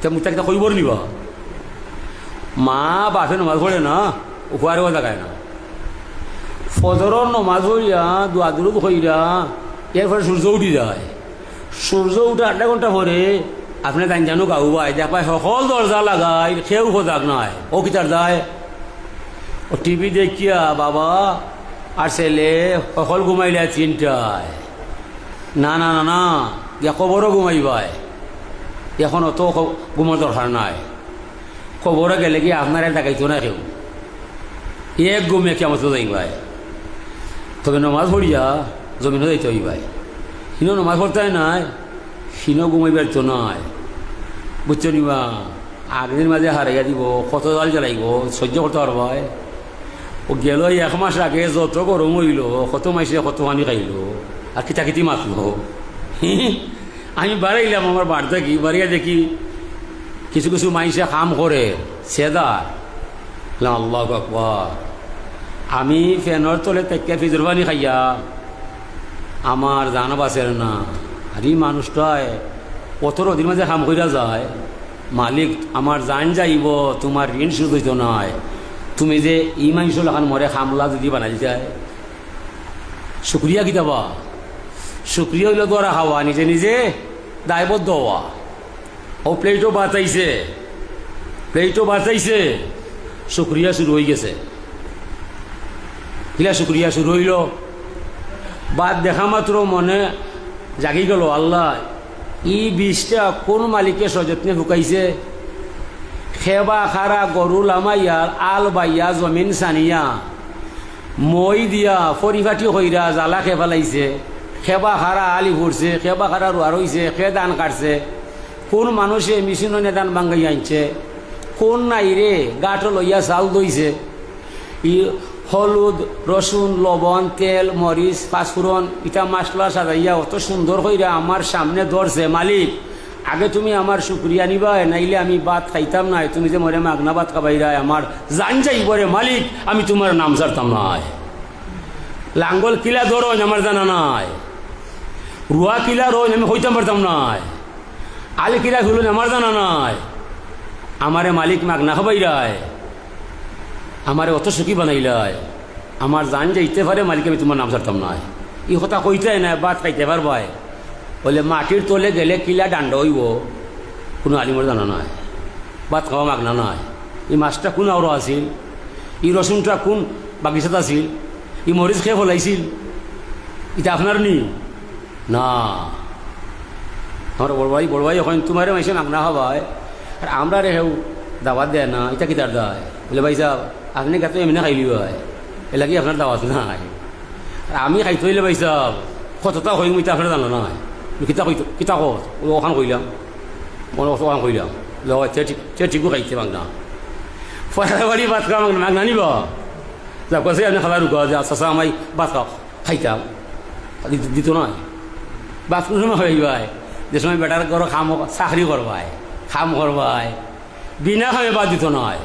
তে মুখ একটা কইবর নিবা মা বাপে নমাজ পড়ে না উপারেও জাগায় না, ফজরের নমাজ পড়িয়া দোয়াদুরুদ কইরা এরপরে সূর্য উঠি যায়, সূর্য উঠে 8 ঘন্টা পরে আপনি জান জানো গাও ভাই দেখায় সকল দরজা লাগাই, কেউ সজাগ নাই, ও কিতার যায় ও টিভি দেখিয়া বাবা আর ছেলে সকল ঘুমাইলে 3টায়, না না না না কবরও ঘুমাইবাই, এখন অত ঘুমার দরকার নাই, কবরে গেলে কি আপনারা দেখাইতো না কেউ, এক ঘুমে কেমন যাইবাই, তবে নমাজ পড়িয়া জমিনও যাইতে হইবাই, সিনো নমাজ পড়তে নাই, সিনো ঘুমাইবার তো নয়, বুঝছো নিবা, আগের মাঝে হারাইয়া দিব, কত জাল জ্বালাইব, সহ্য করতে পারবাই, ও গেল 1 মাস আগে যত গরম হইল, কত মাইসে কত পানি খাইল, আর কিতাকিতি মাতলো, আমি বাড়াইলাম আমার বাড়ি থাকি, বাড়িয়া দেখি কিছু কিছু মাইসে কাম করে সেদার, আল্লাহু আকবার, আমি ফ্যানের তলে থেকে ফিজুর পানি খাইয়া আমার জানা বাঁচের না, আর এই মানুষটায় কত রোদির মাঝে কাম কইরা যায়, মালিক আমার জান যাইব, তোমার ঋণ শুধু হইতো নয়, তুমি যে ই মাংস লাখান মরে খামলা যদি বানাই যায়, শুক্রিয়া কি দেবা, শুক্রিয়া হইলে দরা খাওয়া, নিজে নিজে দায়বদ্ধ হওয়া, ও প্লেটও বাঁচাইছে, প্লেটও বাঁচাইছে, শুক্রিয়া শুরু হয়ে গেছে। কিলা শুক্রিয়া শুরু হইল, বাদ দেখা মাত্র মনে জাগি গেল, আল্লাহ ই বিষটা কোন মালিকে সযত্নে ঢুকাইছে। খেবা খারা গরু লামাইয়া আল বাইয়া জমিন সানিয়া মই দিয়া ফরিফাটি হইরা জ্বালা খে ফেলাইছে। খেবা খারা আলি ফুরছে, খেবা খারা রুয়ার হইছে, খে ধান কাটছে। কোন মানুষে মেশিন ধান ভাঙ্গাই আনছে, কোন নাই রে গাঁটো লইয়া চাল দইছে। ই হলুদ রসুন লবণ তেল মরিচ পাঁচফোড়ন ইটা মশলা সাজাইয়া অত সুন্দর হইরা আমার সামনে ধরছে। মালিক আগে তুমি আমার শুক্রিয়া নিবা, নাইলে আমি ভাত খাইতাম না। তুমি যে মরে মাগনা ভাত খাবাইরা আমার জান যাইব রে মালিক, আমি তোমার নাম জানতাম নাই। লাঙ্গল কিলা ধরোন আমার জানা নাই, রুয়া কিলা রোন আমি হইতাম পারতাম নাই, আলি কিলা ধুলুন আমার জানা নাই। আমারে মালিক মাগনা খাবাইরায়, আমারে অত সুখী বানাইলাই, আমার জান যাইতে পারে মালিক, আমি তোমার নাম জানতাম নাই। ই কথা কইতাই না, ভাত খাইতে পারবাই বলে মাটির তলে গেলে কিলা ডান্ড হইব কোনো আলিমর জানা নাই, ভাত খাওয়া মাগনা নাই। এই মাছটা কোন আওরা আছিল, ই রসুনটা কোন বাগিচাত আছিল, ই মরিচ খেয়ে ফলাইছিল, এটা আপনার নি না। আমার বড় ভাই এখন তোমারে মাইসে মাগনা হবাই, আর আমরা রে হেউ দাওয়াত দেয় না, এটা কি তার দায়? বলে ভাই সাহেব আপনি গাতে এমনি খাইলি হয়, এলা কি আপনার দাওয়াত নাই? আর আমি খাইতে হইলে ভাই সাহেব কতটা হই মই আপনার জানো নাই, কিতা কইত কিতা কত ওখান কইলাম, মনে ওখান কইলাম ঠিকও খাইতে মাগনা। পয়সা বাড়ি ভাত খাওয়া মাগনা নিব যা কাছে আপনি খাবার রুকা যে আচ্ছা আমি ভাত খাও খাইতাম, দিত নয়। ভাত কোন সময় হয়ে ভাই, যে সময় বেটার ঘর খাম চাকরি করবাই খাম করবাই, বিনা খামে বাদ দিত নয়।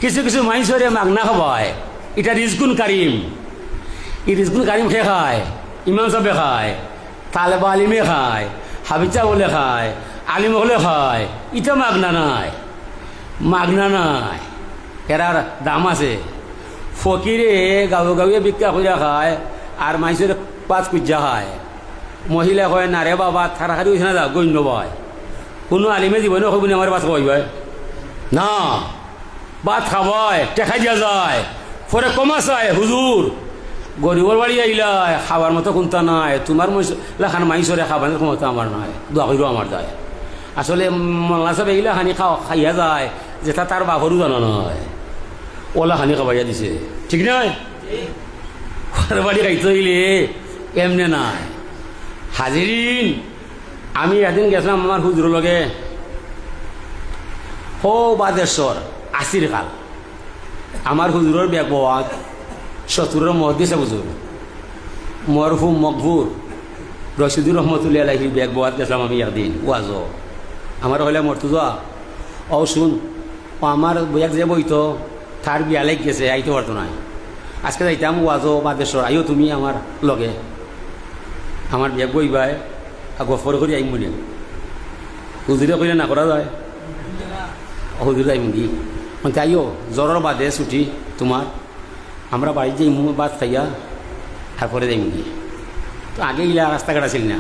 কিছু কিছু মানুষরে মাগনা খাবায়, এটা রিজকুন কারিম। এই রিজকুন কারিম খেয়ে খায়, ইমাম সাহেবে খায়, তালেবা আলিমে খায়, হাবিজা বলে খায়, আলিম হলে খায়, এটা মাগনা নাই, মাগনা নাই। এরার দাম আছে। ফকিরে গাঁৱে গাঁৱে ভিক্ষা কইরা খায়, আর মানুষের পাঁচ কুজ্জা খায়। মহিলা কয় না রে বাবা থারাখারি হয়েছে না, যা গণ্য ভাই কোনো আলিমে জীবনে কইবনি আমার ভাত খাওয়াই ভাই না, ভাত খাবাই টেকা দিয়া যায়, পরে কমা চায় হুজুর গরিবর বাড়ি আইলাই খাবার মতো কোনটা নাই, তোমার লেখান মাইসরে খাবারের ক্ষমতা আমার নাই, দোয়া করিও আমার যায়। আসলে মোল্লা সাহেব এইলা খানি খাইয়া যায়, যেটা তার বাপরও জানা নয়, ওলা খানি খাবাইয়া দিছে, ঠিক নয়? বাড়ি খাইতে হইলে এমনি নাই। হাজিরিন আমি একদিন গেছিলাম আমার হুজুর লগে, হো বাদেশ্বর আসির কাল। আমার হুজুরের ব্যাগবাদ শত্রুর মহদিসা হুজুর মরহুম মকবুর রশিদুর রহমতুল্লাহ আলাইহি ব্যাগবাদ গেছিলাম আমি একদিন ওয়াজ। আমার হইলে মর্তুজা ও শুন, আমার বইয়াক যে বইতো তার বিয়া লাগ গেছে, আইতে পারতো নাই। আজকে যাইতাম ওয়াজো বাদেশ্বর, আইও তুমি আমার লগে, আমার ব্যাগ বইবাই গফর করে আইম বলি। হুজুরে কইলে না করা যায়, হুজুরে আইম কি আইও জ্বরের বাদে ছুটি তোমার, আমরা বাড়ি যাই ভাত খাইয়া তারপরে যাইম কি। তো আগে ইলা রাস্তাঘাট আছিল না,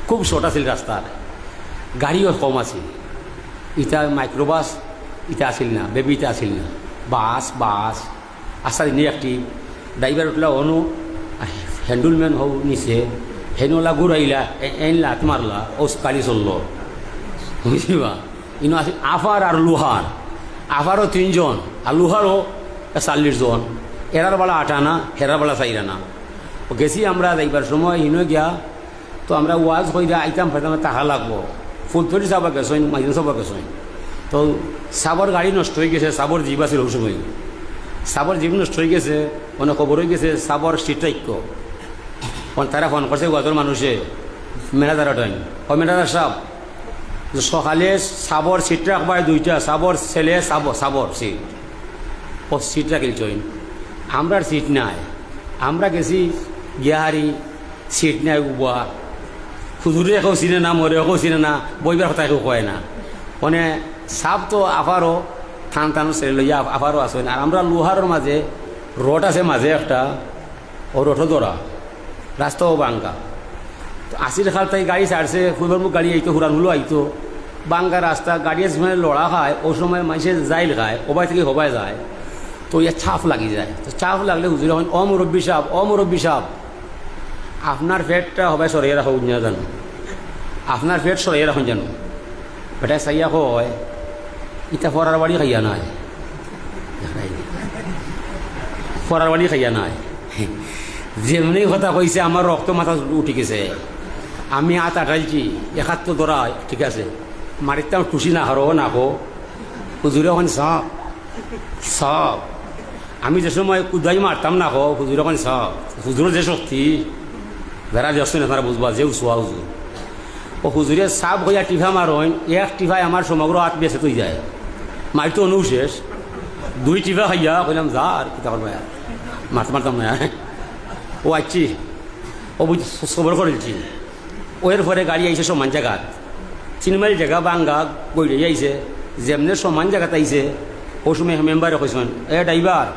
খুব শর্ট আছিল রাস্তার, গাড়িও কম আছিল। ইটা মাইক্রোবাস ইটা আসিল না, বেবি ইটা আসিল না, বাস বাস আস্তা দিনে একটি ড্রাইভার উঠলা অনু হ্যান্ডুলম্যান হও নিচে হেনলা ঘুরাইলা এনলা মারলা ও গাড়ি চললো, বুঝিবা। ইনো আছে আফার আর লোহার, আফারও 3 জন আর লোহারও 40 জন, এরার বেলা 8 আনা হেরার বেলা 4 আনা। ও গেছি আমরা যাইবার সময় ইনো গিয়া, তো আমরা ওয়াজ হইয়া আইতাম ফাইতাম টাকা লাগবো, ফুলফেরি চাবা গেছেন মাইজন চাবা গেছেন। তো সাবর গাড়ি নষ্ট হয়ে গেছে, সাবর জীব আছে ওই সময়, সাবর জীব নষ্ট হয়ে গেছে, মানে খবর হয়ে গেছে সাবর সিটাইক্য। তারা ফোন করছে গতর মানুষে ম্যানেজার টাইম, ও ম্যানেজার সাহেব সকালে সাবর সিট রাখবায় 2টা, সাবর ছেলে সাবর সিট, ও সিট রাখিলছেন, আমরার সিট নাই। আমরা গেছি গিয়াহারি সিট নাই উবা, হুজুরে কেউ চিনে না, মরে কেউ চিনে না, বইবার কথা কেউ কয় না। মানে সাপ তো আফারও থান থান ছেলে লইয়া আফারও আসেন। আর আমরা লোহারের মাঝে রড আছে মাঝে একটা, ও রথ ধরা রাস্তাও বাঙ্কা। তো 80 খাল তাই গাড়ি ছাড়ছে, ফুলবার মুখ গাড়ি আইতো, হুরানগুলো আইতো, বাঙ্গা রাস্তা গাড়ির সময় লড়া খায় ও সময় মানুষের জাইল খায় ওবাই থেকে হবাই যায়, তো ইয়া ছাপ লাগি যায়। তো ছাপ লাগলে হুজুর এখন অমুরব্বী সাহেব আপনার পেটটা হবাই সরিয়ে রাখো না জানো, আপনার পেট সরিয়ে রাখুন জানো। বেটা চাইয়া কয় ইটা ফরার বাড়ি খাইয়া নাই, ফরার বাড়ি খাইয়া নাই। যেমনি কথা কইছে আমার রক্ত মাথা উঠে গেছে। আমি আটাইছি 71 ধরা, ঠিক আছে, মারিতাম টুসি না হারো না হো হুজুরে এখন সব আমি যে সময় কুদাই মারতাম না হো হুজুরে এখন সব হুজুরের যে শক্তি বেড়া যে আসছেন আপনারা বুঝবা যে উসুয়া হুজুর ও হুজুরে সাপ হইয়া টিফা মারইন, এক টিফায় আমার সমগ্র হাত বেঁচে তুই যায়, মারি তো অনু শেষ। 2 টিফা খাইয়া কইলাম যা আর কিতা করবা, মারতাম না। ও আইছি ও বুঝ সবর করেছি। ওর পরে গাড়ি আইছে সমান জায়গাত, চিনমারি জায়গা বাঙ্গা গইলে আইছে, যেমনি সমান জায়গাত আইছে ও সময় মেম্বারে কইছেন ড্রাইভার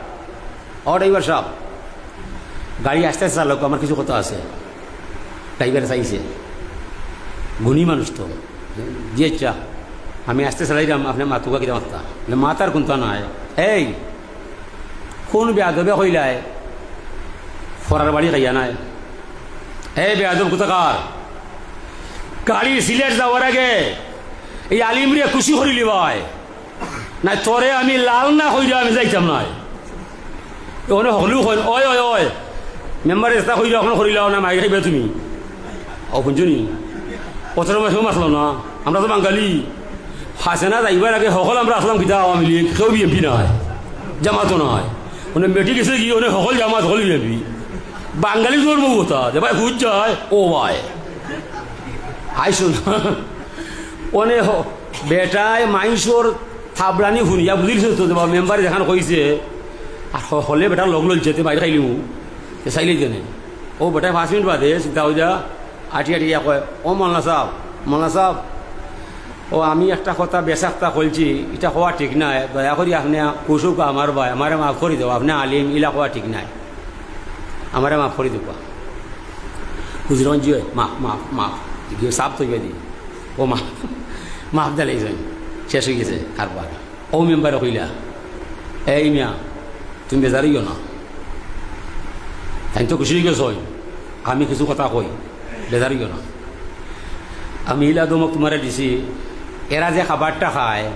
সাহেব গাড়ি আস্তে আস্তে চালক, আমার কিছু কথা আছে। ড্রাইভার চাইছে গুণী মানুষ তো যে ইচ্ছা আমি আস্তে চালাইলাম, আপনি মাতুকা কিনা মাত্তা মাতার কোনটা নাই। এই কোন বেয়াদবে কইলায় ফরার বাড়ি খাইয়া নাই, এই বেয়াদব কোথাকার গাড়ি সিলেট যাওয়ার আগে এই আলিমরে খুশি করিলি ভাই না, তোরে আমি লাল না হইলে আমি যাইতাম নাই। ওখানে হলেও হয় ওই মেম্বার চেষ্টা করিল এখন করিলাও না, মাই খাইবে তুমি ও শুনছনি 15 মাসেও মাসলো না। আমরা তো বাঙালি হাসেনা যাইবার আগে সকল আমরা আসলাম কিতা আওয়ামী লীগ, কেউ বিএমপি নয়, জামাতও নয়। মানে মেট্রিক গেছে কি ওনে সকল জামাত সকল বিএমপি। বাঙালি ধর্ম কথা যে ভাই হুজ যায় ও ভাই আইসুন ওনে বেটায় মাইসোর থাবলানি শুনিয়া বুঝিস তো মেম্বারে যেখানে কইছে আর হলে বেটা লগ লইছে তে বাইরে খাইলিমু চাইলেই জানে ও বেটায় 5 মিনিট বাদে চিন্তা হয়ে যা আটিয়া কয় ও মল্লা সাহেব ও আমি একটা কথা বেসাক্তা কইছি, এটা হওয়া ঠিক নাই, দয়া করি আপনি কুসুক আমার ভাই আমারে মাফ করে দেবো, আপনি আলিম ইলা হওয়া ঠিক নাই, আমারে মাফ করে দেবো। হুজুরন জি মাফ গিয়ে সাপ তৈরি দি ও মাফ দিলেন শেষ হয়ে গেছে কারবার। ও মেম্বারে কইলা এই মিয়া তুমি বেজারিও না, তাই তো খুশি হয়ে গেছ, আমি কিছু কথা কই বেজারিও না। আমি ইলা দমক তোমারে দিছি, এরা যে খাবারটা খায়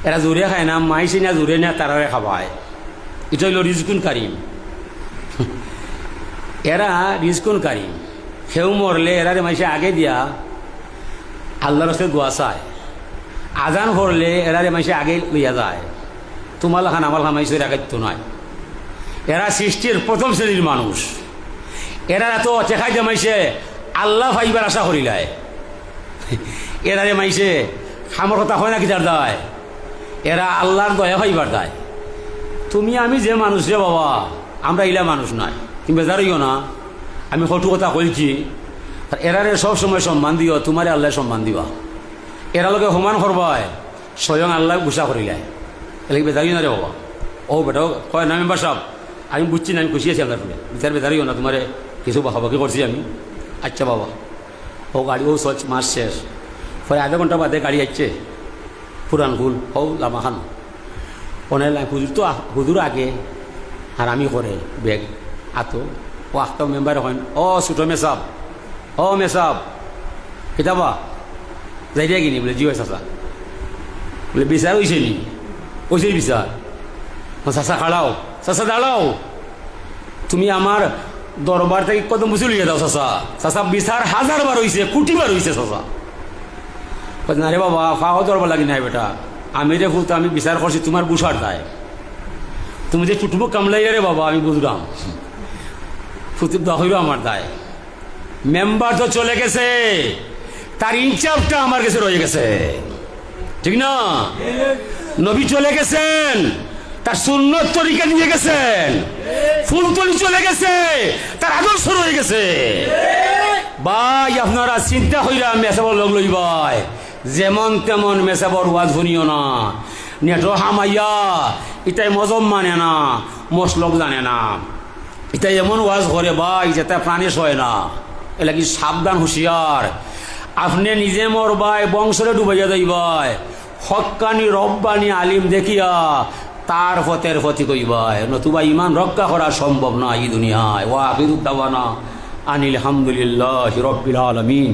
এরা জোরে খায় না, মাইছে না জোরে না তারারে খাবায়, এটা হইল রিজকুন কারিম। এরা রিজকুন কারিম, সেও মরলে এরারে মাইসে আগে দিয়া আল্লাহর রাস্তায় দোয়া চায়, আজান করলে এরারে মাইসে আগে লইয়া যায়, তোমার খান আমার খান মাইসের আগে তো নয়। এরা সৃষ্টির প্রথম শ্রেণীর মানুষ, এরা এত চেখাই যে মাইসে আল্লাহ ফাইবার আশা করিলায়, এরারে মাইসে খামর কথা হয় না কি তার দায়, এরা আল্লাহর দয়া ফাইবার দায়। তুমি আমি যে মানুষ রে বাবা, আমরা ইলা মানুষ নয়, তুমি বেজারিও না, আমি কটু কথা কইছি। এরারে সব সময় সম্মান দিও, তোমারে আল্লাহ সম্মান দিবা, এরা লোকে সমান করবায় স্বয়ং আল্লাহ গুসা করিলায়, এলাকি বেজারিও না রে বাবা। ও বেটা কয় না মেম্বার সাহেব আমি বুঝছি না, আমি খুশি আছি আপনার ফলে, বিচার বেজারিও না, তোমারে কিছু বাকি করছি আমি। আচ্ছা বাবা ও গাড়ি ও সচ মাস শেষ পরে আধা ঘন্টা বাদে গাড়ি আসছে পুরান ভুল ও লামাখান ওনে হুজুর আগে আর আমি করে বেগ আতো ও আখতাও মেম্বার হন ও ছোটো মেসাব কিতাবা যাই দিয়া কিনি বলে জিও চাচা বলে বিচার হয়েছে নি হয়েছে বিচার চাচা খাড়াও চাচা দাঁড়াও তুমি আমার দরবার থেকে কত মুসুল লিয়ে দাও চাচা বিচার 1000 বার হয়েছে, কোটি বার হয়েছে চাচা। না রে বাবা ফাও দরবার লাগি নাই বেটা, আমি রে ফুল আমি বিচার করছি তোমার বুসার দায়, তুমি যে চুটুবো কামলাই রে বাবা আমি বুঝলাম, ফুতুব দা হইল আমার দায়। মেম্বার তো চলে গেছে, তার ইনচার্জটা আমার কাছে রয়ে গেছে, ঠিক না? নবী চলে গেছেন, তার সুন্নত তরিকা নিয়ে গেছেন, ফুলতলি চলে গেছে, তার আদর্শ রয়ে গেছে। ভাই আপনারা চিন্তা হইরা মেসাবর লগ লই ভাই, যেমন তেমন মেসাবর ওয়াজ শুনিও না, নেটো হামাইয়া এটাই মজম মানে না, মশলক জানে না, এটাই এমন ওয়াজ করে ভাই যেটা প্রাণেশ হয় না, এলাকি সাবধান হুঁশিয়ার। আপনি নিজে মরবাই, বংশরে ডুবাইয়া যাইবাই, হক্কানি রব্বানি আলিম দেখিয়া তার ফতের ফতি কইবাই, নতুবা ইমান রক্ষা করা সম্ভব না এই দুনিয়ায়। ওয়া আখিরু দাওয়ানা আনিল হামদুলিল্লাহি রাব্বিল আলামিন।